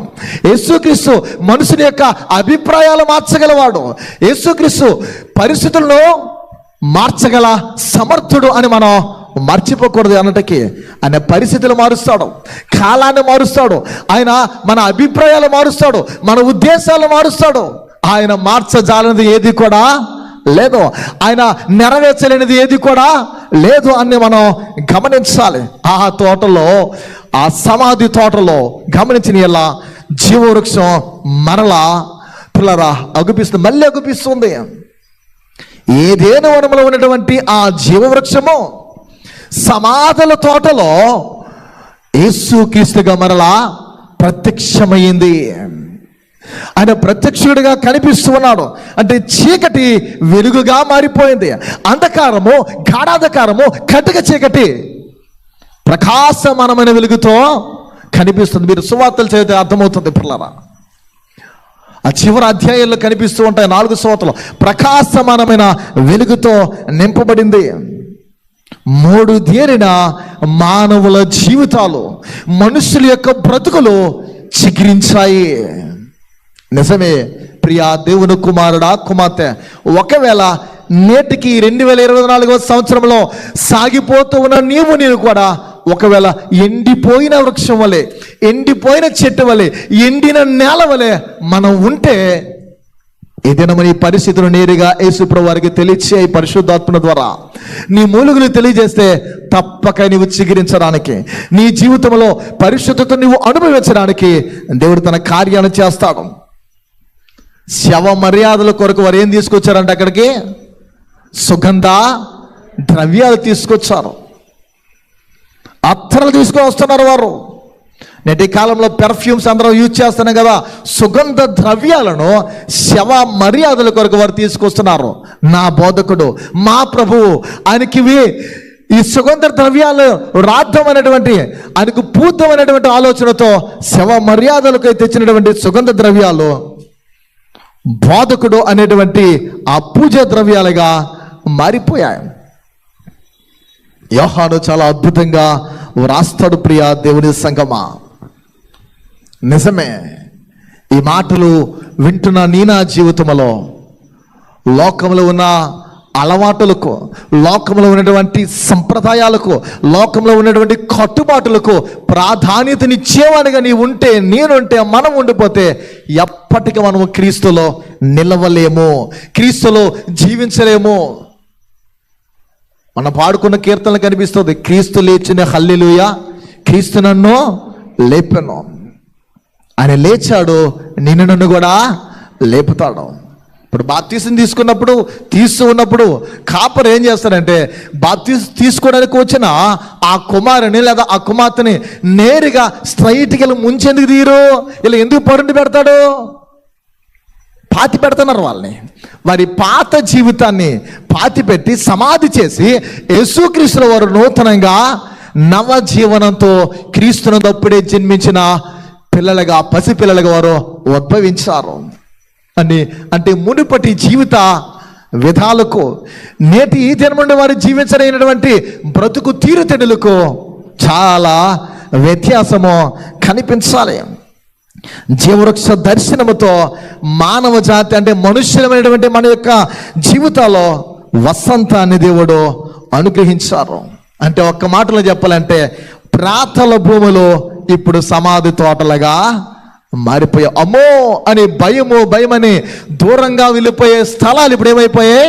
Speaker 1: యేసుక్రీస్తు. మనుషుల యొక్క అభిప్రాయాలు మార్చగలవాడు యేసుక్రీస్తు. పరిస్థితులను మార్చగల సమర్థుడు అని మనం మర్చిపోకూడదు. అన్నట్టుకి ఆయన పరిస్థితులు మారుస్తాడు, కాలాన్ని మారుస్తాడు, ఆయన మన అభిప్రాయాలు మారుస్తాడు, మన ఉద్దేశాలు మారుస్తాడు. ఆయన మార్చజాలనిది ఏది కూడా లేదు, ఆయన నెరవేర్చలేనిది ఏది కూడా లేదు అని మనం గమనించాలి. ఆ తోటలో, ఆ సమాధి తోటలో గమనించిన ఎలా జీవవృక్షం మరలా పిల్లరా అగుపిస్తుంది, మళ్ళీ అగుపిస్తుంది. ఏదేను వనములో ఉన్నటువంటి ఆ జీవవృక్షము సమాధుల తోటలో యేసుక్రీస్తుగా మరలా ప్రత్యక్షమైంది. ఆయన ప్రత్యక్షుడిగా కనిపిస్తూ ఉన్నాడు. అంటే చీకటి వెలుగుగా మారిపోయింది, అంధకారము, గాఢాంధకారము, కటిక చీకటి ప్రకాశమానమైన వెలుగుతో కనిపిస్తుంది. మీరు సువార్తలు చదివితే అర్థమవుతుంది పిల్లరా. ఆ చివరి అధ్యాయంలో కనిపిస్తూ ఉంటాయి 4 సువార్తలు. ప్రకాశమానమైన వెలుగుతో నింపబడింది. 3 తేరిన మానవుల జీవితాలు, మనుషుల యొక్క బ్రతుకులు చిగురించాయి. నిజమే ప్రియా దేవుని కుమారుడా, కుమార్తె, ఒకవేళ నేటికి 2024వ సంవత్సరంలో సాగిపోతూ ఉన్న నేను కూడా ఒకవేళ ఎండిపోయిన వృక్షం వలె, ఎండిపోయిన చెట్టు వలె, ఎండిన నేల వలె మనం ఉంటే ఏదైనా మన ఈ పరిస్థితులు నేరుగా యేసుప్రభు వారికి తెలియచే ఈ పరిశుద్ధాత్మ ద్వారా నీ మూలుగులు తెలియజేస్తే తప్పక నీవు చిగురించడానికి, నీ జీవితంలో పరిశుద్ధత నువ్వు అనుభవించడానికి దేవుడు తన కార్యాలను చేస్తాడు. శవ మర్యాదల కొరకు వారు ఏం తీసుకొచ్చారంటే అక్కడికి సుగంధ ద్రవ్యాలు తీసుకొచ్చారు, అత్తర్లు తీసుకొని వస్తున్నారు వారు. నేటి కాలంలో పెర్ఫ్యూమ్స్ అందరూ యూజ్ చేస్తున్నాం కదా, సుగంధ ద్రవ్యాలను శవ మర్యాదల కొరకు వారు తీసుకొస్తున్నారు. నా బోధకుడు, మా ప్రభువు ఆయనకి ఈ సుగంధ ద్రవ్యాలు రాద్దాం అనేటువంటి, ఆయనకు పూద్దాం అనేటువంటి ఆలోచనతో శవ మర్యాదలకు తెచ్చినటువంటి సుగంధ ద్రవ్యాలు బోధకుడు అనేటువంటి ఆ పూజ ద్రవ్యాలుగా మారిపోయాయి. యోహాను చాలా అద్భుతంగా వ్రాస్తాడు. ప్రియ దేవుని సంగమా, నిజమే, ఈ మాటలు వింటున్న నీ నా జీవితంలో లోకంలో ఉన్న అలవాటులకు, లోకంలో ఉన్నటువంటి సంప్రదాయాలకు, లోకంలో ఉన్నటువంటి కట్టుబాటులకు ప్రాధాన్యతనిచ్చేవాడిగా నీ ఉంటే, నేనుంటే, మనం ఉండిపోతే ఎప్పటికీ మనము క్రీస్తులో నిలవలేము, క్రీస్తులో జీవించలేము. మనం పాడుకున్న కీర్తనలు కనిపిస్తుంది, క్రీస్తు లేచిన హల్లెలూయా, క్రీస్తు నన్ను లేపెను. ఆయన లేచాడు, నిన్ను నన్ను కూడా లేపుతాడు. ఇప్పుడు బాప్తీసం తీసుకున్నప్పుడు కాపరు ఏం చేస్తాడంటే, బాప్తీసం తీసుకోవడానికి వచ్చిన ఆ కుమారుని లేదా ఆ కుమార్తెని నేరుగా స్ట్రైట్కి వెళ్ళి ముంచెందుకు తీరు, ఇలా ఎందుకు పరుండి పెడతాడు? పాతి పెడుతున్నారు వాళ్ళని. వారి పాత జీవితాన్ని పాతి పెట్టి సమాధి చేసి యేసుక్రీస్తుల వారు నూతనంగా నవజీవనంతో క్రీస్తునందు అప్పుడే జన్మించిన పిల్లలుగా, పసిపిల్లలుగా వారు ఉద్భవించారు అని. అంటే మునుపటి జీవిత విధాలకు నేటి ఈ జన్మంలో వారు జీవించలేనటువంటి బ్రతుకు తీరుతెన్నులకు చాలా వ్యత్యాసము కనిపించాలి. జీవవృక్ష దర్శనముతో మానవ జాతి అంటే మనుష్యులమైనటువంటి మన యొక్క జీవితాల్లో వసంతాన్ని దేవుడు అనుగ్రహించారు. అంటే ఒక్క మాటలో చెప్పాలంటే ప్రాతల భూములు ఇప్పుడు సమాధి తోటలుగా మారిపోయాయి. అమ్మో అని భయమని దూరంగా వెళ్ళిపోయే స్థలాలు ఇప్పుడు ఏమైపోయాయి?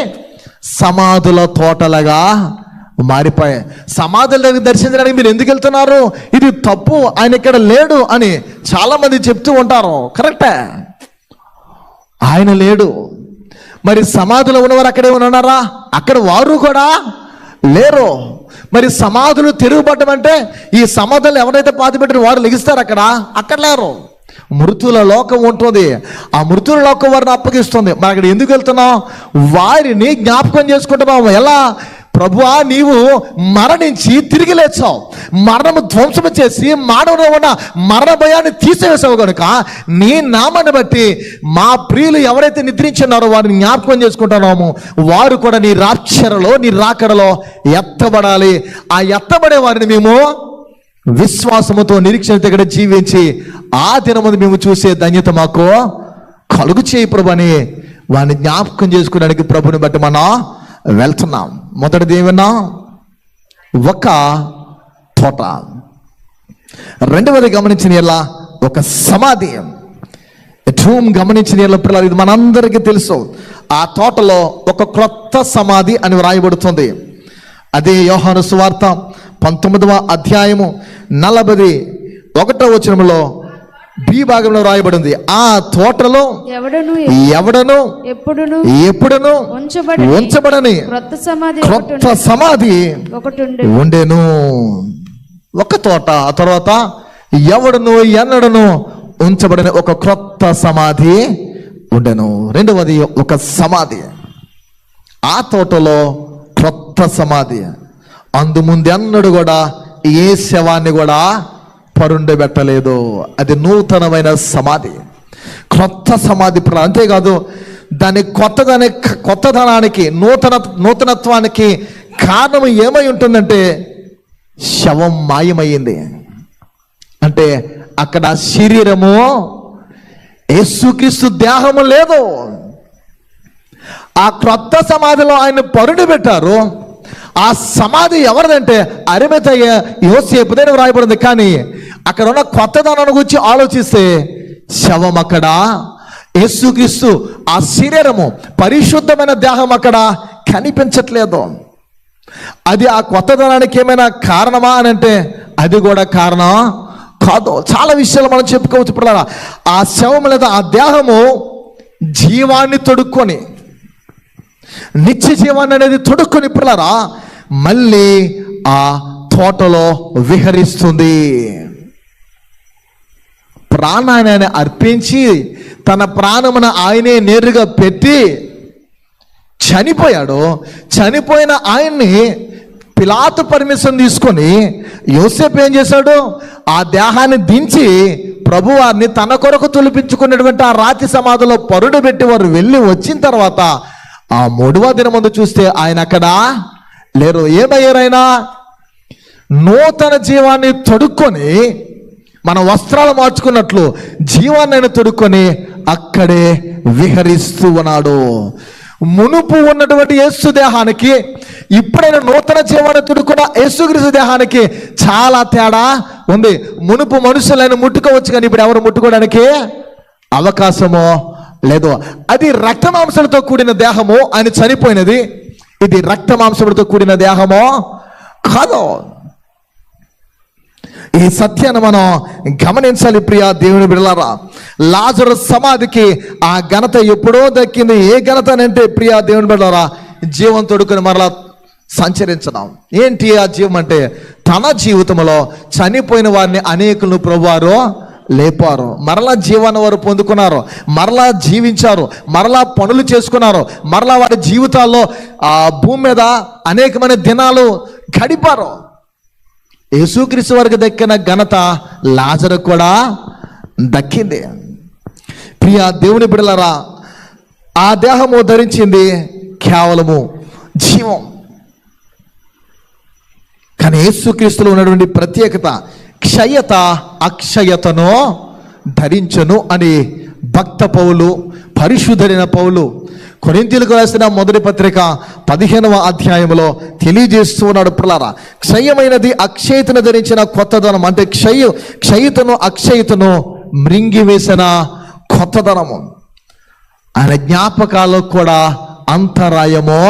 Speaker 1: సమాధుల తోటలుగా మారిపోయాయి. సమాధుల దగ్గర దర్శించడానికి మీరు ఎందుకు వెళ్తున్నారు? ఇది తప్పు, ఆయన ఇక్కడ లేడు అని చాలా మంది చెప్తూ ఉంటారు. కరెక్టే, ఆయన లేడు. మరి సమాధిలో ఉన్నవారు అక్కడే ఉన్నారా? అక్కడ వారు కూడా లేరు. మరి సమాధులు తిరుగుబడ్డం అంటే ఈ సమాధులు ఎవరైతే పాతి పెట్టిన వారు లెగిస్తారు, అక్కడ లేరు. మృతుల లోకం ఉంటుంది, ఆ మృతుల లోకం వారిని అప్పగిస్తుంది. మరి అక్కడ ఎందుకు వెళ్తున్నాం? వారిని జ్ఞాపకం చేసుకుంటున్నాం. ఎలా? ప్రభువా, నీవు మరణించి తిరిగి లేచావు, మరణము ధ్వంసము చేసి మానవులో ఉన్న మరణ భయాన్ని తీసివేసావు కనుక నీ నామాన్ని బట్టి మా ప్రియులు ఎవరైతే నిద్రించున్నారో వారిని జ్ఞాపకం చేసుకుంటున్నాము. వారు కూడా నీ రాక్షరలో, నీ రాకడలో ఎత్తబడాలి. ఆ ఎత్తబడే వారిని మేము విశ్వాసముతో నిరీక్షణతో ఇక్కడ జీవించి ఆ దినమును మేము చూసే ధన్యత మాకు కలుగు చేయి ప్రభు అని వారిని జ్ఞాపకం చేసుకోవడానికి ప్రభుని బట్టి మనం వెళ్తున్నాం. మొదటిది ఏమన్నా? ఒక తోట. రెండవది గమనించిన ఎలా? ఒక సమాధి. గమనించిన ఎలా పిల్లలు? ఇది మనందరికీ తెలుసు. ఆ తోటలో ఒక క్రొత్త సమాధి అని వ్రాయబడుతుంది. అదే యోహాను సువార్త 19వ అధ్యాయము 41వ వచనంలో బి భాగంలో రాయబడింది. ఆ తోటలో ఎవడను ఎప్పుడును ఉంచబడని క్రొత్త సమాధి ఉండెను. ఒక తోట, ఆ తర్వాత ఎవడను ఎన్నడను ఉంచబడని ఒక క్రొత్త సమాధి ఉండెను. రెండవది ఒక సమాధి. ఆ తోటలో క్రొత్త సమాధి. అందు ముందెన్నడు కూడా ఏ శవాన్ని కూడా పరుండబెట్టలేదు. అది నూతనమైన సమాధి, క్రొత్త సమాధి. అంతేకాదు, దాని కొత్తదనానికి, నూతనత్వానికి కారణం ఏమై ఉంటుందంటే శవం మాయమయ్యింది. అంటే అక్కడ శరీరము, యేసుక్రీస్తు దేహము లేదు. ఆ క్రొత్త సమాధిలో ఆయన పరుండి పెట్టారు. ఆ సమాధి ఎవరిదంటే అరిమతయ్య యోసేపుదని వ్రాయబడింది. కానీ అక్కడ ఉన్న కొత్తదనాన్ని గురించి ఆలోచిస్తే శవం అక్కడ, యేసుక్రీస్తు ఆ శరీరము పరిశుద్ధమైన దేహం అక్కడ కనిపించట్లేదు. అది ఆ కొత్తదనానికి ఏమైనా కారణమా అని అంటే అది కూడా కారణం కాదు. చాలా విషయాలు మనం చెప్పుకోవచ్చు. ఇప్పుడు ఆ శవం లేదా ఆ దేహము జీవాన్ని తొడుక్కొని, నిత్య జీవాన్ని అనేది తొడుక్కొని పిల్లరా మళ్ళీ ఆ తోటలో విహరిస్తుంది. ప్రాణాన్ని అర్పించి తన ప్రాణమును ఆయనే నేరుగా పెట్టి చనిపోయాడు. చనిపోయిన ఆయన్ని పిలాతు పర్మిషన్ తీసుకొని యోసేపు ఏం చేశాడు, ఆ దేహాన్ని దించి ప్రభువారిని తన కొరకు తొలిపించుకున్నటువంటి ఆ రాతి సమాధిలో పరుడు పెట్టి వారు వెళ్ళి వచ్చిన తర్వాత ఆ 3వ దినమందు చూస్తే ఆయన అక్కడ లేరు. ఏమయ్యారైనా నూతన జీవాన్ని తొడుక్కొని, మన వస్త్రాలు మార్చుకున్నట్లు జీవాన్ని ఆయన తొడుక్కొని అక్కడే విహరిస్తూ ఉన్నాడు. మునుపు ఉన్నటువంటి యేసు దేహానికి ఇప్పుడైనా నూతన జీవాన్ని తొడుక్కున్న యేసుక్రీస్తు దేహానికి చాలా తేడా ఉంది. మునుపు మనుషులైన ముట్టుకోవచ్చు, కానీ ఇప్పుడు ఎవరు ముట్టుకోవడానికి అవకాశమో లేదు. అది రక్త మాంసాలతో కూడిన దేహము, ఆయన చనిపోయినది. ఇది రక్త మాంసములతో కూడిన దేహమో కాదు. ఈ సత్యాన్ని మనం గమనించాలి ప్రియా దేవుని బిడ్డలారా. లాజరు సమాధికి ఆ ఘనత ఎప్పుడో దక్కింది. ఏ ఘనత అంటే ప్రియా దేవుని బిడ్డలారా, జీవం తొడుకుని మరలా సంచరించడం. ఏంటి ఆ జీవం అంటే, తన జీవితంలో చనిపోయిన వారిని అనేకులను ప్రభువారు లేపారు, మరలా జీవాన్ని వారు పొందుకున్నారు, మరలా జీవించారు, మరలా పనులు చేసుకున్నారు, మరలా వారి జీవితాల్లో ఆ భూమి మీద అనేకమైన దినాలు గడిపారు. యేసుక్రీస్తు వారికి దక్కిన ఘనత లాజరు కూడా దక్కింది. ప్రియా దేవుని బిడ్డలారా, ఆ దేహము ధరించింది కేవలము జీవం. కానీ యేసుక్రీస్తులో ఉన్నటువంటి ప్రత్యేకత క్షయత అక్షయతను ధరించను అని భక్త పౌలు, పరిశుద్ధుడైన పౌలు కొరింథీయులకు రాసిన మొదటి పత్రిక 15వ అధ్యాయంలో తెలియజేస్తూ ఉన్నాడు. పిల్లరా, క్షయమైనది అక్షయతను ధరించిన కొత్తదనం, అంటే క్షయితను అక్షయతను మృంగివేసిన కొత్తదనము. ఆయన జ్ఞాపకాల్లో కూడా అంతరాయమో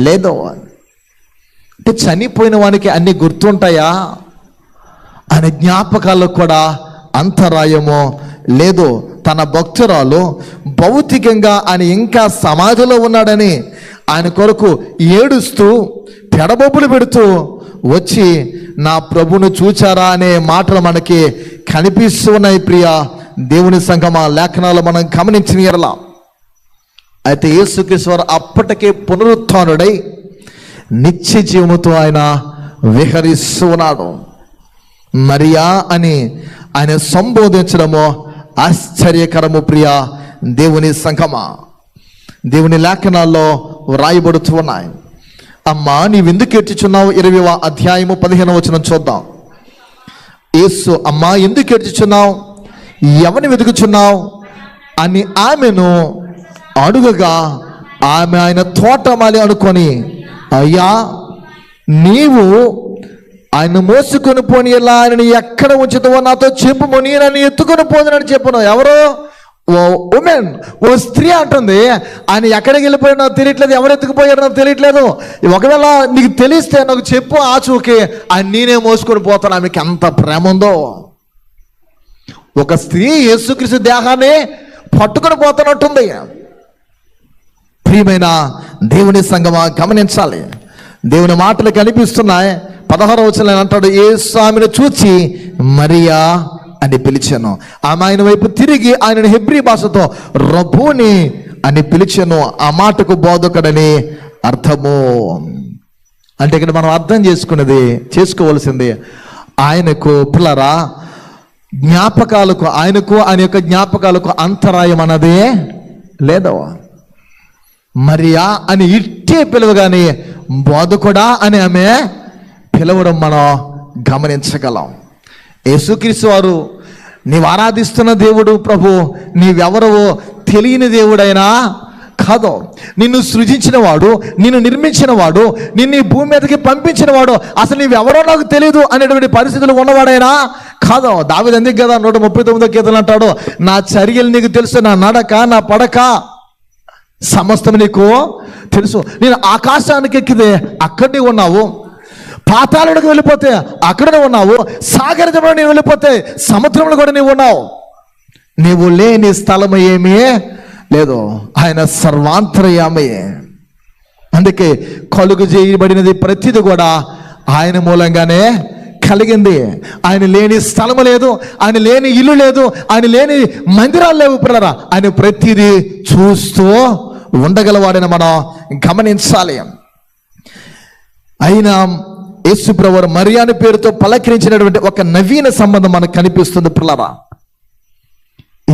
Speaker 1: లేదో. అంటే చనిపోయిన వానికి అన్ని గుర్తుంటాయా? ఆయన జ్ఞాపకాల్లో కూడా అంతరాయమో లేదు. తన భక్తురాలు భౌతికంగా ఆయన ఇంకా సమాధిలో ఉన్నాడని ఆయన కొరకు ఏడుస్తూ పెడబొబ్బులు పెడుతూ వచ్చి నా ప్రభును చూచారా అనే మాటలు మనకి కనిపిస్తూ ఉన్నాయి. ప్రియ దేవుని సంగమా, లేఖనాలు మనం గమనించిన ఎడల అయితే యేసుక్రీస్తు వారు అప్పటికే పునరుత్థానుడై నిత్య జీవముతో ఆయన విహరిస్తూ ఉన్నాడు. మరియా అని ఆయన సంబోధించడము ఆశ్చర్యకరము. ప్రియ దేవుని సంగమా, దేవుని లేఖనాల్లో వ్రాయబడుతూ ఉన్నాయి. అమ్మా నీవెందుకు ఏడ్చుచున్నావు? 20వ అధ్యాయము 15వ వచనం చూద్దాం. యేసు అమ్మా ఎందుకు ఏడ్చుచున్నావు, ఎవరిని వెతుకుచున్నావు అని ఆమెను అడుగగా ఆమె ఆయన తోటమాలి అనుకొని, అయ్యా నీవు ఆయన మోసుకొని పోని ఎలా ఆయన ఎక్కడ ఉంచుతావో నాతో చెప్పుము, నేను ఆయన ఎత్తుకొని పోదునని చెప్పను. ఎవరు? ఓ ఉమెన్, ఓ స్త్రీ అంటుంది. ఆయన ఎక్కడికి వెళ్ళిపోయాడు నాకు తెలియట్లేదు, ఎవరు ఎత్తుకుపోయారు నాకు తెలియట్లేదు. ఒకవేళ నీకు తెలిస్తే నాకు చెప్పు, ఆచూకి ఆయన నేనే మోసుకొని పోతాను. ఆమెకి ఎంత ప్రేమ ఉందో. ఒక స్త్రీ యేసుక్రీస్తు దేహాన్ని పట్టుకొని పోతున్నట్టుంది. ప్రియమైన దేవుని సంగమా గమనించాలి, దేవుని మాటలు కనిపిస్తున్నాయి. 16వ వచనం అంటాడు, యేసు ఆమెను చూచి మరియా అని పిలిచాను. ఆమె ఆయన వైపు తిరిగి ఆయనను హెబ్రీ భాషతో రబ్బూని అని పిలిచాను. ఆ మాటకు బోధకుడని అర్థము. అంటే ఇక్కడ మనం అర్థం చేసుకోవలసింది ఆయనకు పిల్లరా జ్ఞాపకాలకు, ఆయన యొక్క జ్ఞాపకాలకు అంతరాయం అన్నదే లేదు. మరియా అని ఇట్టే పిలవగానే బోధకుడా అని ఆమె పిలవడం మనం గమనించగలం. యేసుక్రీస్తు వారు నీవు ఆరాధిస్తున్న దేవుడు ప్రభు నీవెవరవో తెలియని దేవుడైనా కాదు. నిన్ను సృజించిన వాడు, నిన్ను నిర్మించిన వాడు, నిన్ను ఈ భూమి మీదకి పంపించిన వాడు, అసలు నీవెవరో నాకు తెలియదు అనేటువంటి పరిస్థితులు ఉన్నవాడైనా కాదు. దావీదు అందుకే కదా 139వ కీర్తన అంటాడు, నా చర్యలు నీకు తెలుసు, నా నడక నా పడక సమస్తం నీకు తెలుసు. నేను ఆకాశానికి ఎక్కితే అక్కడ నీవు ఉన్నావు, పాతాళానికి వెళ్ళిపోతే అక్కడనే ఉన్నావు, సాగరంలో నీవు వెళ్ళిపోతే సముద్రంలో కూడా నీవు ఉన్నావు. నీవు లేని స్థలము ఏమీ లేదు. ఆయన సర్వాంతర్యామయే. అందుకే కలుగు చేయబడినది ప్రతిది కూడా ఆయన మూలంగానే కలిగింది. ఆయన లేని స్థలము లేదు, ఆయన లేని ఇల్లు లేదు, ఆయన లేని మందిరాలు లేవు. పిల్లరా, ఆయన ప్రతిదీ చూస్తూ ఉండగలవాడని మనం గమనించాలి. అయినా యేసుప్రభువు మరియాని పేరుతో పలకరించినటువంటి ఒక నవీన సంబంధం మనకు కనిపిస్తుంది. పిల్లరా,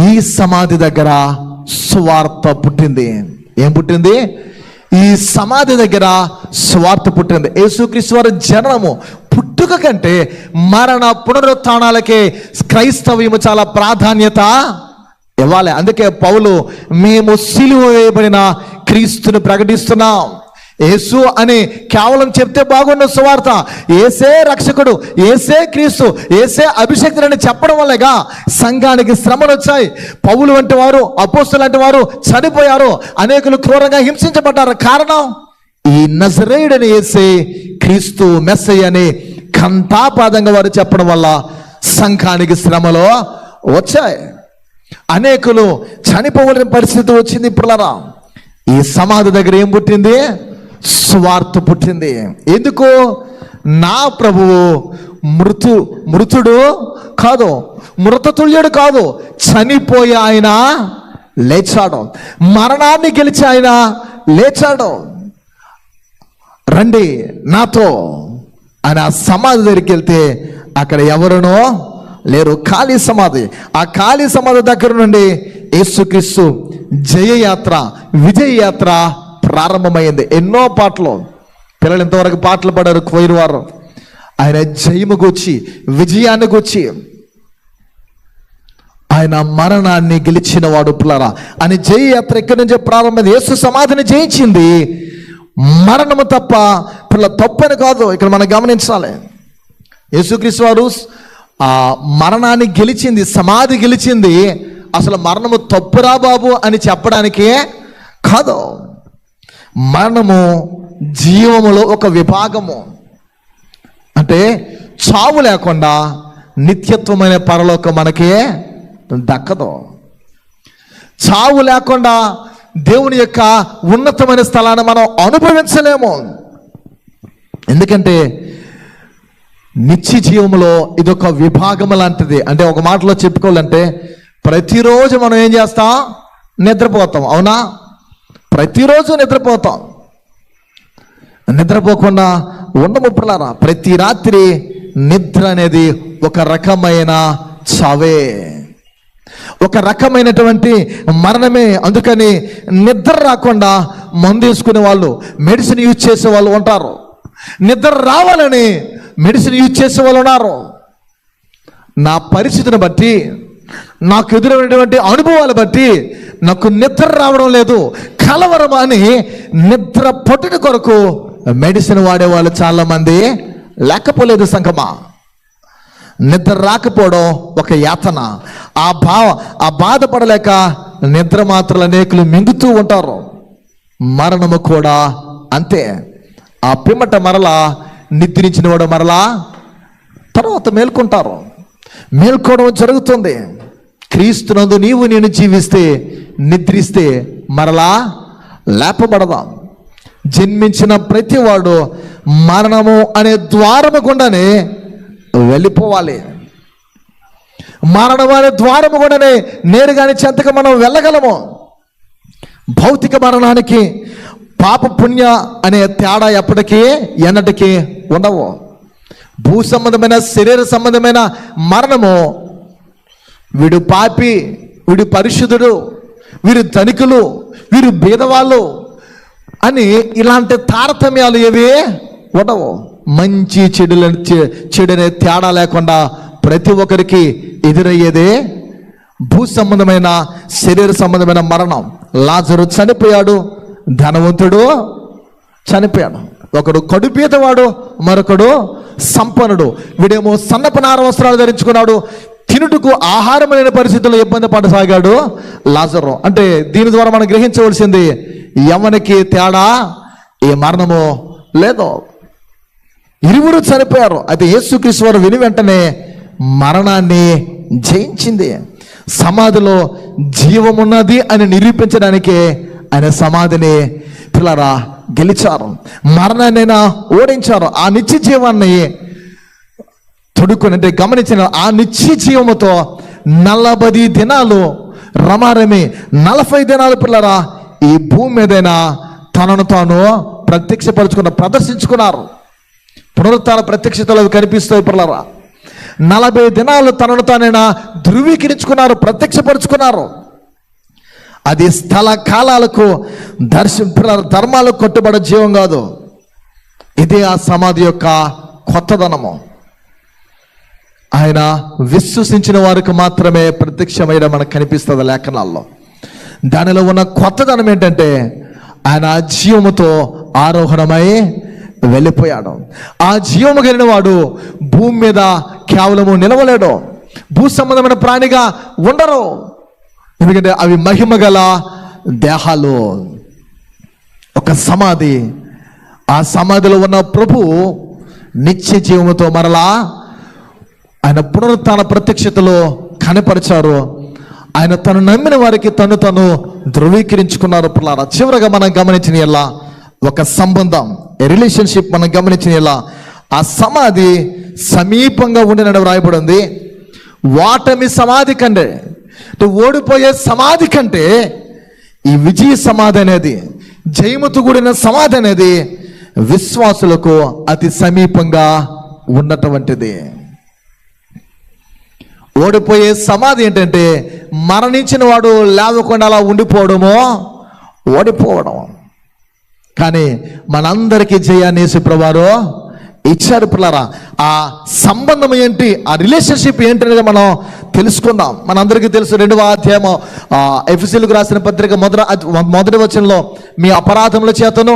Speaker 1: ఈ సమాధి దగ్గర సువార్త పుట్టింది. ఏం పుట్టింది? ఈ సమాధి దగ్గర సువార్త పుట్టింది. యేసుక్రీస్తు వారి జననము, పుట్టుక కంటే మరణ పునరుత్థానాలకే క్రైస్తవ్యము చాలా ప్రాధాన్యత ఇవ్వాలి. అందుకే పౌలు, మేము సిలువ వేయబడిన క్రీస్తుని ప్రకటిస్తున్నాం. యేసు అని కేవలం చెప్తే బాగున్న సువార్త, ఏసే రక్షకుడు, ఏసే క్రీస్తు, ఏసే అభిషేక్తుడని చెప్పడం వల్లగా సంఘానికి శ్రమలు వచ్చాయి. పౌలు వంటి వారు, అపోస్తలు లాంటి వారు చనిపోయారు, అనేకులు క్రూరంగా హింసించబడ్డారు. కారణం ఈ నజరేయుడని యేసే క్రీస్తు మెస్సయ్య అని ఘంటాపాదంగా వారు చెప్పడం వల్ల సంఘానికి శ్రమలు వచ్చాయి. అనేకులు చనిపోవలసిన పరిస్థితి వచ్చింది. పిల్లరా, ఈ సమాధి దగ్గర ఏం పుట్టింది? సువార్త పుట్టింది. ఎందుకు? నా ప్రభువు మృతుడు కాదు, మృతతుల్యుడు కాదు, చనిపోయి ఆయన లేచాడు, మరణాన్ని గెలిచి ఆయన లేచాడు. రండి నాతో అని ఆ సమాధి దగ్గరికి వెళ్తే అక్కడ ఎవరునో లేరు, ఖాళీ సమాధి. ఆ ఖాళీ సమాధి దగ్గర నుండి యేసుక్రీస్తు జయయాత్ర, విజయయాత్ర ప్రారంభమైంది. ఎన్నో పాటలు, పిల్లలు ఇంతవరకు పాటలు పాడారు కోయిరు వారు. ఆయన జయము గూర్చి, విజయాన్ని గూర్చి, ఆయన మరణాన్ని గెలిచిన వాడు. పిల్లరా, అని జయయాత్ర ఎక్కడి నుంచి ప్రారంభమైంది? యేసు సమాధిని జయించింది మరణము తప్ప పిల్ల తప్పని కాదు. ఇక్కడ మనం గమనించాలి. యేసుక్రీస్తు వారు ఆ మరణాన్ని గెలిచింది, సమాధి గెలిచింది. అసలు మరణము తప్పురా బాబు అని చెప్పడానికే కాదు. మరణము జీవములో ఒక విభాగము. అంటే చావు లేకుండా నిత్యత్వమైన పరలోకం మనకి దక్కదు. చావు లేకుండా దేవుని యొక్క ఉన్నతమైన స్థలాన్ని మనం అనుభవించలేము. ఎందుకంటే నిత్య జీవములో ఇదొక విభాగం లాంటిది. అంటే ఒక మాటలో చెప్పుకోవాలంటే, ప్రతిరోజు మనం ఏం చేస్తాం? నిద్రపోతాం. అవునా? ప్రతిరోజు నిద్రపోతాం. నిద్రపోకుండా ఉండము పిల్లరా. ప్రతి రాత్రి నిద్ర అనేది ఒక రకమైన చావే, ఒక రకమైనటువంటి మరణమే. అందుకని నిద్ర రాకుండా మందు వేసుకునే వాళ్ళు, మెడిసిన్ యూజ్ చేసే వాళ్ళు ఉంటారు. నిద్ర రావాలని మెడిసిన్ యూజ్ చేసే వాళ్ళు ఉన్నారు. నా పరిస్థితిని బట్టి, నాకు ఎదురైనటువంటి అనుభవాలు బట్టి నాకు నిద్ర రావడం లేదు, కలవరం అని నిద్ర పట్టుట కొరకు మెడిసిన్ వాడేవాళ్ళు చాలా మంది లేకపోలేదు. సంగమా, నిద్ర రాకపోవడం ఒక యాతన. ఆ బాధపడలేక నిద్ర మాత్రలు అనేకులు మింగుతూ ఉంటారు. మరణము కూడా అంతే. ఆ పిమ్మట మరలా నిద్రించిన వాడు మరలా తర్వాత మేల్కొంటారు. మేల్కోవడం జరుగుతుంది. క్రీస్తునందు నీవు నేను జీవిస్తే, నిద్రిస్తే మరలా లేపబడదాం. జన్మించిన ప్రతివాడు మరణము అనే ద్వారము గుండానే వెళ్ళిపోవాలి. మరణం అనే ద్వారము గుండానే నేరుగానే చెంతకు మనం వెళ్ళగలము. భౌతిక మరణానికి పాప పుణ్య అనే తేడా ఎప్పటికీ ఎన్నటికీ ఉండవు. భూ సంబంధమైన, శరీర సంబంధమైన మరణము, వీడు పాపి, వీడు పరిశుద్ధుడు, వీరు ధనికులు, వీరు బీదవాళ్ళు అని ఇలాంటి తారతమ్యాలు ఏవి ఉండవు. మంచి చెడునే తేడా లేకుండా ప్రతి ఒక్కరికి ఎదురయ్యేదే భూ సంబంధమైన శరీర సంబంధమైన మరణం. లాజరు చనిపోయాడు, ధనవంతుడు చనిపోయాడు. ఒకడు కడుపీతవాడు, మరొకడు సంపన్నుడు. వీడేమో సన్నపు నార వస్త్రాలు ధరించుకున్నాడు, తినుటకు ఆహారం లేని పరిస్థితుల్లో ఇబ్బంది పడసాగాడు లాజరు. అంటే దీని ద్వారా మనం గ్రహించవలసింది, ఎవరికి తేడా ఏ మరణము లేదో, ఇరువురు చనిపోయారు. అయితే యేసుక్రీస్తు వారు విని వెంటనే మరణాన్ని జయించింది. సమాధిలో జీవమున్నది అని నిరూపించడానికే ఆయన సమాధిని పిల్లరా గెలిచారు, మరణాన్నైనా ఓడించారు. ఆ నిత్య జీవాన్ని తొడుక్కుని, అంటే గమనించిన ఆ నిత్య జీవముతో 40 దినాలు రమారమి 40 దినాలు పిల్లరా ఈ భూమి మీదైనా తనను తాను ప్రదర్శించుకున్నారు. పునరుత్థాన ప్రత్యక్షతలు కనిపిస్తాయి పిల్లరా. 40 దినాలు తనను తానైనా ధృవీకరించుకున్నారు, ప్రత్యక్షపరుచుకున్నారు. అది స్థల కాలాలకు ధర్మాలకు కట్టుబడే జీవం కాదు. ఇదే ఆ సమాధి యొక్క కొత్తదనము. ఆయన విశ్వసించిన వారికి మాత్రమే ప్రత్యక్షమైన మనకు కనిపిస్తుంది లేఖనాల్లో. దానిలో ఉన్న కొత్తదనం ఏంటంటే ఆయన ఆ జీవముతో ఆరోహణమై వెళ్ళిపోయాడు. ఆ జీవము కలిగిన వాడు భూమి మీద కేవలము నిలవలేడు, భూ సంబంధమైన ప్రాణిగా ఉండరు. ఎందుకంటే అవి మహిమ గల దేహాలు. ఒక సమాధి, ఆ సమాధిలో ఉన్న ప్రభు నిత్య జీవముతో మరలా ఆయన పునరుత్థాన ప్రత్యక్షతలో కనపరిచారు. ఆయన తను నమ్మిన వారికి తను ధృవీకరించుకున్నారు పిల్లారా. చివరగా మనం గమనించిన ఎలా ఒక సంబంధం, రిలేషన్షిప్ మనం గమనించిన ఎలా ఆ సమాధి సమీపంగా ఉండినని వ్రాయబడి ఉంది. వాటమి సమాధి కంటే, ఓడిపోయే సమాధి కంటే ఈ విజయ సమాధి అనేది, జయముతో కూడిన సమాధి అనేది విశ్వాసులకు అతి సమీపంగా ఉన్నటువంటిది. ఓడిపోయే సమాధి ఏంటంటే మరణించిన వాడు లేవకుండా అలా ఉండిపోవడమో, ఓడిపోవడం. కానీ మనందరికీ జయాన్ని యేసుప్రభువారు ఇచ్చారు పిల్లరా. ఆ సంబంధం ఏంటి, ఆ రిలేషన్షిప్ ఏంటి అనేది మనం తెలుసుకుందాం. మనందరికీ తెలుసు 2వ అధ్యాయము ఎఫెసీయులకు రాసిన పత్రిక మొదటి వచనంలో, మీ అపరాధముల చేతను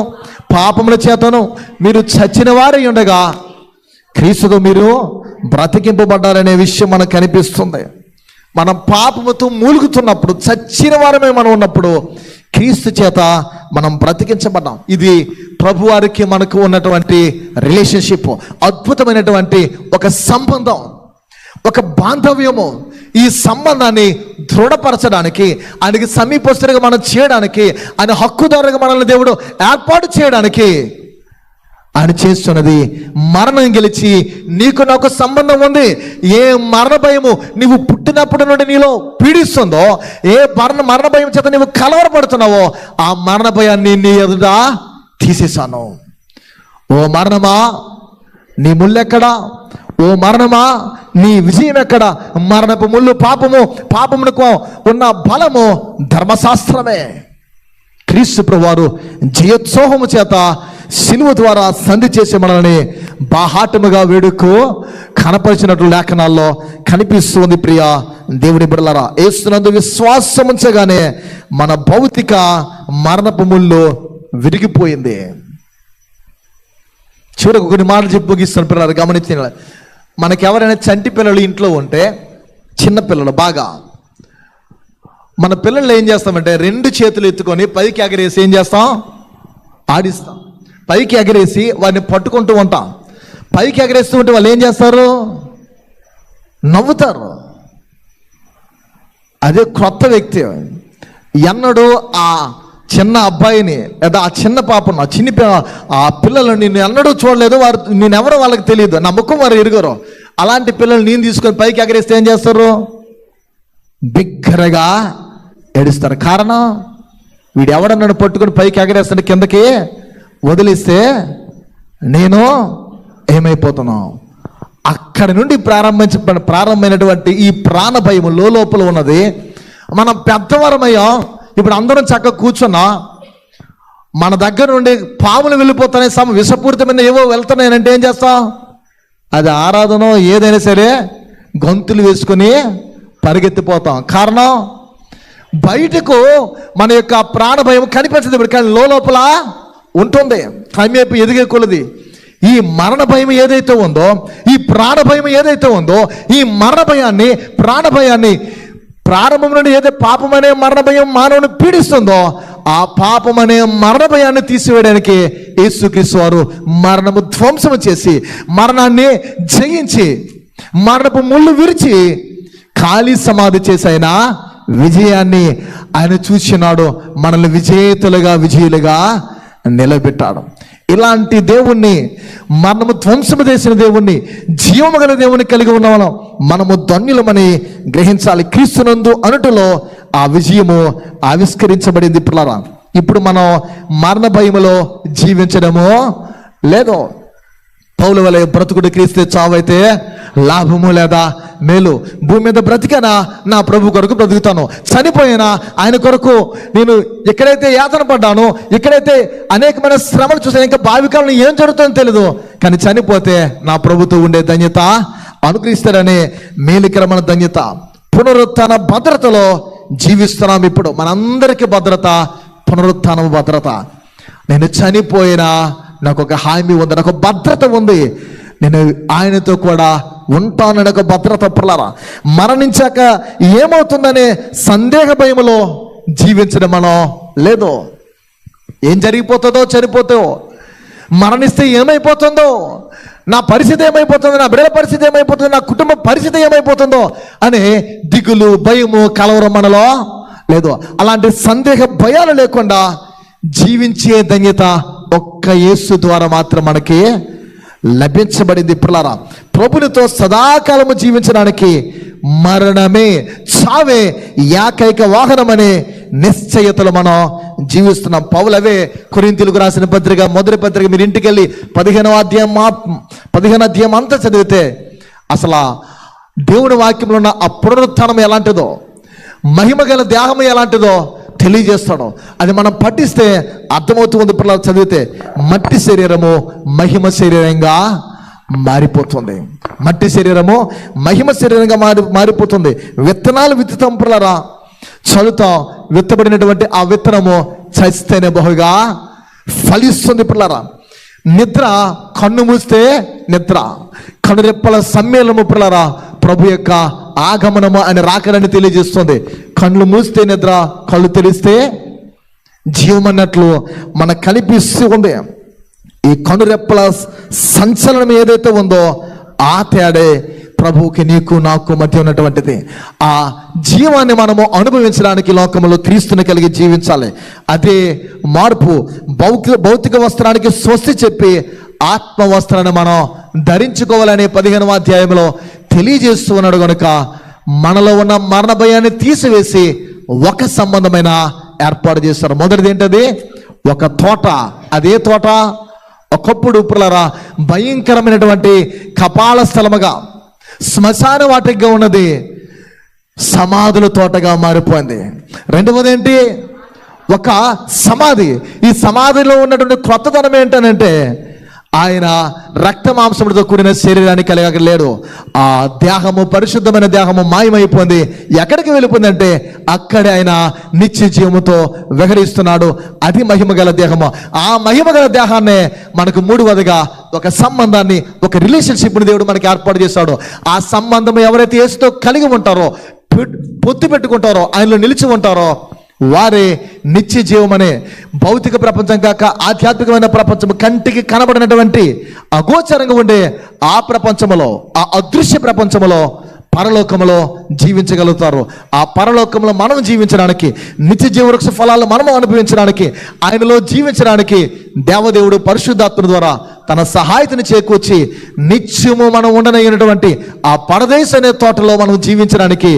Speaker 1: పాపముల చేతను మీరు చచ్చిన వారై ఉండగా క్రీస్తుతో మీరు బ్రతికింపబడ్డారనే విషయం మనకు కనిపిస్తుంది. మనం పాపముతో మూలుగుతున్నప్పుడు, చచ్చిన వారమే మనం ఉన్నప్పుడు క్రీస్తు చేత మనం బ్రతికించబడ్డాం. ఇది ప్రభువారికి మనకు ఉన్నటువంటి రిలేషన్షిప్, అద్భుతమైనటువంటి ఒక సంబంధం, ఒక బాంధవ్యము. ఈ సంబంధాన్ని దృఢపరచడానికి, ఆయనకి సమీపస్తులుగా మనం చేయడానికి, ఆయన హక్కుదారుగా మనల్ని దేవుడు ఏర్పాటు చేయడానికి ఆయన చేస్తున్నది మరణం గెలిచి నీకు నాకు సంబంధం ఉంది. ఏ మరణ భయము నీవు పుట్టినప్పటి నుండి నీలో పీడిస్తుందో, ఏ మరణ భయం చేత నీవు కలవరపడుతున్నావో, ఆ మరణ భయాన్ని నీ ఎదుట తీసేశాను. ఓ మరణమా నీ ముళ్ళెక్కడా? ఓ మరణమా నీ విజయం ఎక్కడ? మరణపు ముళ్ళు పాపమునకు ఉన్న బలము ధర్మశాస్త్రమే. క్రీస్తు ప్రభువారు జయోత్సవము చేత శిలువ ద్వారా సంధి చేసి మనల్ని బాహాటముగా వేడుకు కనపరిచినట్లు లేఖనాల్లో కనిపిస్తుంది. ప్రియ దేవుని బిడ్డలారా, యేసునందు విశ్వాసం ఉంచగానే మన భౌతిక మరణపు ముళ్ళు విరిగిపోయింది. చివరికి కొన్ని మాటలు చెప్పి ముగిస్తాను పిల్లలు, గమనించిన. మనకి ఎవరైనా చంటి పిల్లలు ఇంట్లో ఉంటే, చిన్న పిల్లలు బాగా, మన పిల్లలు ఏం చేస్తామంటే 2 చేతులు ఎత్తుకొని పైకి ఎగరేసి ఏం చేస్తాం? ఆడిస్తాం. పైకి ఎగరేసి వాడిని పట్టుకుంటూ ఉంటాం. పైకి ఎగరేస్తూ ఉంటే వాళ్ళు ఏం చేస్తారు? నవ్వుతారు. అదే కొత్త వ్యక్తి ఎన్నడూ ఆ చిన్న అబ్బాయిని లేదా ఆ చిన్న పాపను, ఆ పిల్లలు నిన్ను ఎన్నడూ చూడలేదు, వారు నేనెవరో వాళ్ళకి తెలియదు, నా ముఖం వారు ఎరుగరు. అలాంటి పిల్లలు నేను తీసుకొని పైకి ఎగరేస్తే ఏం చేస్తారు? బిగ్గరగా ఏడుస్తారు. కారణం, వీడు ఎవడన్నాడు పట్టుకుని పైకి ఎగరేస్తాడు, కిందకి వదిలిస్తే నేను ఏమైపోతున్నాను. అక్కడి నుండి ప్రారంభమైనటువంటి ఈ ప్రాణ భయం లోపల ఉన్నది. మనం పెద్దవారమయ్యాం, ఇప్పుడు అందరం చక్కగా కూర్చున్నా, మన దగ్గర నుండి పాములు వెళ్ళిపోతున్నాయి, విషపూరితమైన ఏవో వెళ్తున్నాయనంటే ఏం చేస్తాం? అది ఆరాధన ఏదైనా సరే గొంతులు వేసుకొని పరిగెత్తిపోతాం. కారణం, బయటకు మన యొక్క ప్రాణ భయం కనిపించదు, కానీ లోపల ఉంటుంది. క్రమేపు ఎదిగే కొలది ఈ మరణ భయం ఏదైతే ఉందో, ఈ ప్రాణ భయం ఏదైతే ఉందో, ఈ మరణ భయాన్ని, ప్రాణ భయాన్ని, ప్రారంభం నుండి ఏదైతే పాపం అనే మరణ భయం మానవుని పీడిస్తుందో, ఆ పాపం అనే మరణ భయాన్ని తీసివేయడానికి యేసుక్రీస్తు వారు మరణము ధ్వంసము చేసి, మరణాన్ని జయించి, మరణపు ముళ్ళు విరిచి, ఖాళీ సమాధి చేసి ఆయన విజయాన్ని ఆయన చూసినాడు. మనల్ని విజయులుగా నిలబెట్టాడు. ఇలాంటి దేవుణ్ణి, మనము ధ్వంసము చేసిన దేవుణ్ణి, జీవము గల దేవుని కలిగి ఉన్న మనము ధన్యులమని గ్రహించాలి. క్రీస్తునందు అనుటలో ఆ విజయము ఆవిష్కరించబడింది. ఇప్పుడు మనం మరణ భయములో జీవించడమో లేదో. పౌలు వలె బ్రతుకుడు క్రీస్తే చావైతే లాభము లేదా మేలు. భూమి మీద బ్రతికనా నా ప్రభు కొరకు బ్రతుకుతాను, చనిపోయినా ఆయన కొరకు. నేను ఎక్కడైతే యాతన పడ్డానో, ఎక్కడైతే అనేకమైన శ్రమలు చూసాను, ఇంకా భావికాలంలో ఏం జరుగుతుందో తెలియదు, కానీ చనిపోతే నా ప్రభుతో ఉండే ధన్యత అనుగ్రహిస్తాడనే మేలుకరమైన ధన్యత, పునరుత్థాన భద్రతలో జీవిస్తున్నాం. ఇప్పుడు మనందరికీ భద్రత, పునరుత్థాన భద్రత. నేను చనిపోయినా నాకు ఒక హామీ ఉంది, నాకు భద్రత ఉంది, నేను ఆయనతో కూడా ఉంటానని ఒక భద్రత. మరణించాక ఏమవుతుందనే సందేహ భయములో జీవించడం మనం లేదు. ఏం జరిగిపోతుందో, చనిపోతావో, మరణిస్తే ఏమైపోతుందో, నా పరిస్థితి ఏమైపోతుందో, నా బిడ్డల పరిస్థితి ఏమైపోతుందో, నా కుటుంబ పరిస్థితి ఏమైపోతుందో అనే దిగులు, భయము, కలవరం మనలో లేదు. అలాంటి సందేహ భయాలు లేకుండా జీవించే ధన్యత ఒక్క యేసు ద్వారా మాత్రం మనకి లభించబడింది. ప్రభునితో సదాకాలము జీవించడానికి మరణమే, చావే ఏకైక వాహనం అనే నిశ్చయతలు మనం జీవిస్తున్నాం. పౌలవే కొరింథీయులకు రాసిన పత్రిక, మొదటి పత్రిక మీరు ఇంటికి వెళ్ళి 15వ అధ్యాయం అంతా చదివితే అసలు దేవుని వాక్యంలో ఉన్న ఆ పునరుత్థానం ఎలాంటిదో, మహిమ గల దేహం ఎలాంటిదో తెలియజేస్తాడు. అది మనం పఠిస్తే అర్థమవుతుంది. పిల్లలు చదివితే మట్టి శరీరము మహిమ శరీరంగా మారిపోతుంది. మట్టి శరీరము మహిమ శరీరంగా మారిపోతుంది. విత్తనాలు విత్తుతాం పిల్లరా, చదువుతాం, విత్తబడినటువంటి ఆ విత్తనము చచ్చితేనే బహుగా ఫలిస్తుంది. పిల్లరా, నిద్ర, కన్ను మూస్తే నిద్ర, కనురెప్పల సమ్మేళనము పిల్లరా ప్రభు యొక్క ఆగమనము అని రాకడని తెలియజేస్తుంది. కళ్ళు మూస్తే నిద్ర, కళ్ళు తెరిస్తే జీవం అన్నట్లు మనకు కనిపిస్తూ ఉంది. ఈ కనురెప్పల సంచలనం ఏదైతే ఉందో ఆ తేడే ప్రభువుకి, నీకు, నాకు మధ్య ఉన్నటువంటిది. ఆ జీవాన్ని మనము అనుభవించడానికి లోకంలో క్రీస్తుని కలిగి జీవించాలి. అదే మార్పు. భౌతిక వస్త్రానికి స్వస్తి చెప్పి ఆత్మ వస్త్రాన్ని మనం ధరించుకోవాలనే 15వ అధ్యాయంలో తెలియజేస్తూ ఉన్నాడు. కనుక మనలో ఉన్న మరణ భయాన్ని తీసివేసి ఒక సంబంధమైన ఏర్పాటు చేస్తారు. మొదటిది ఏంటది? ఒక తోట. అదే తోట ఒకప్పుడు పిల్లరా భయంకరమైనటువంటి కపాల స్థలముగా, శ్మశాన వాటిగా ఉన్నది సమాధుల తోటగా మారిపోయింది. రెండవది ఏంటి? ఒక సమాధి. ఈ సమాధిలో ఉన్నటువంటి క్రొత్తదనం ఏంటనంటే ఆయన రక్త మాంసములతో కూడిన శరీరాన్ని కలిగలేడు. ఆ దేహము, పరిశుద్ధమైన దేహము మాయమైపోయింది. ఎక్కడికి వెళ్ళిపోయిందంటే అక్కడే ఆయన నిత్య జీవముతో విహరిస్తున్నాడు. అది మహిమగల దేహము. ఆ మహిమగల దేహాన్నే మనకు మూడవదిగా ఒక సంబంధాన్ని, ఒక రిలేషన్షిప్ని దేవుడు మనకి ఏర్పాటు చేశాడు. ఆ సంబంధం ఎవరైతే యేసుతో కలిగి ఉంటారో, పొత్తు పెట్టుకుంటారో, ఆయనలో నిలిచి ఉంటారో వారే నిత్య జీవం అనే భౌతిక ప్రపంచం కాక ఆధ్యాత్మికమైన ప్రపంచం, కంటికి కనబడినటువంటి అగోచరంగా ఉండే ఆ ప్రపంచములో, ఆ అదృశ్య ప్రపంచములో, పరలోకములో జీవించగలుగుతారు. ఆ పరలోకంలో మనం జీవించడానికి, నిత్య జీవవృక్ష ఫలాలు మనము అనుభవించడానికి, ఆయనలో జీవించడానికి దేవదేవుడు పరిశుద్ధాత్మ ద్వారా తన సహాయతను చేకూర్చి నిత్యము మనం ఉండనైనటువంటి ఆ పరదేశ అనే తోటలో మనం జీవించడానికి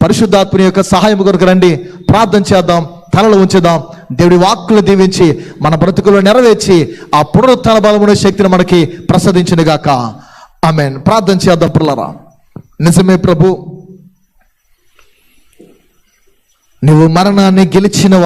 Speaker 1: పరిశుద్ధాత్మని యొక్క సహాయం కొరకు రండి. ప్రార్థన చేద్దాం, తలలో ఉంచుదాం. దేవుడి వాక్కులు దీవించి మన బ్రతుకులు నెరవేర్చి ఆ పునరుత్థాన బలమున శక్తిని మనకి ప్రసాదించును గాక. ఆమేన్. ప్రార్థన చేద్దాం. పిల్లరా, నిజమే ప్రభు, నువ్వు మరణాన్ని గెలిచిన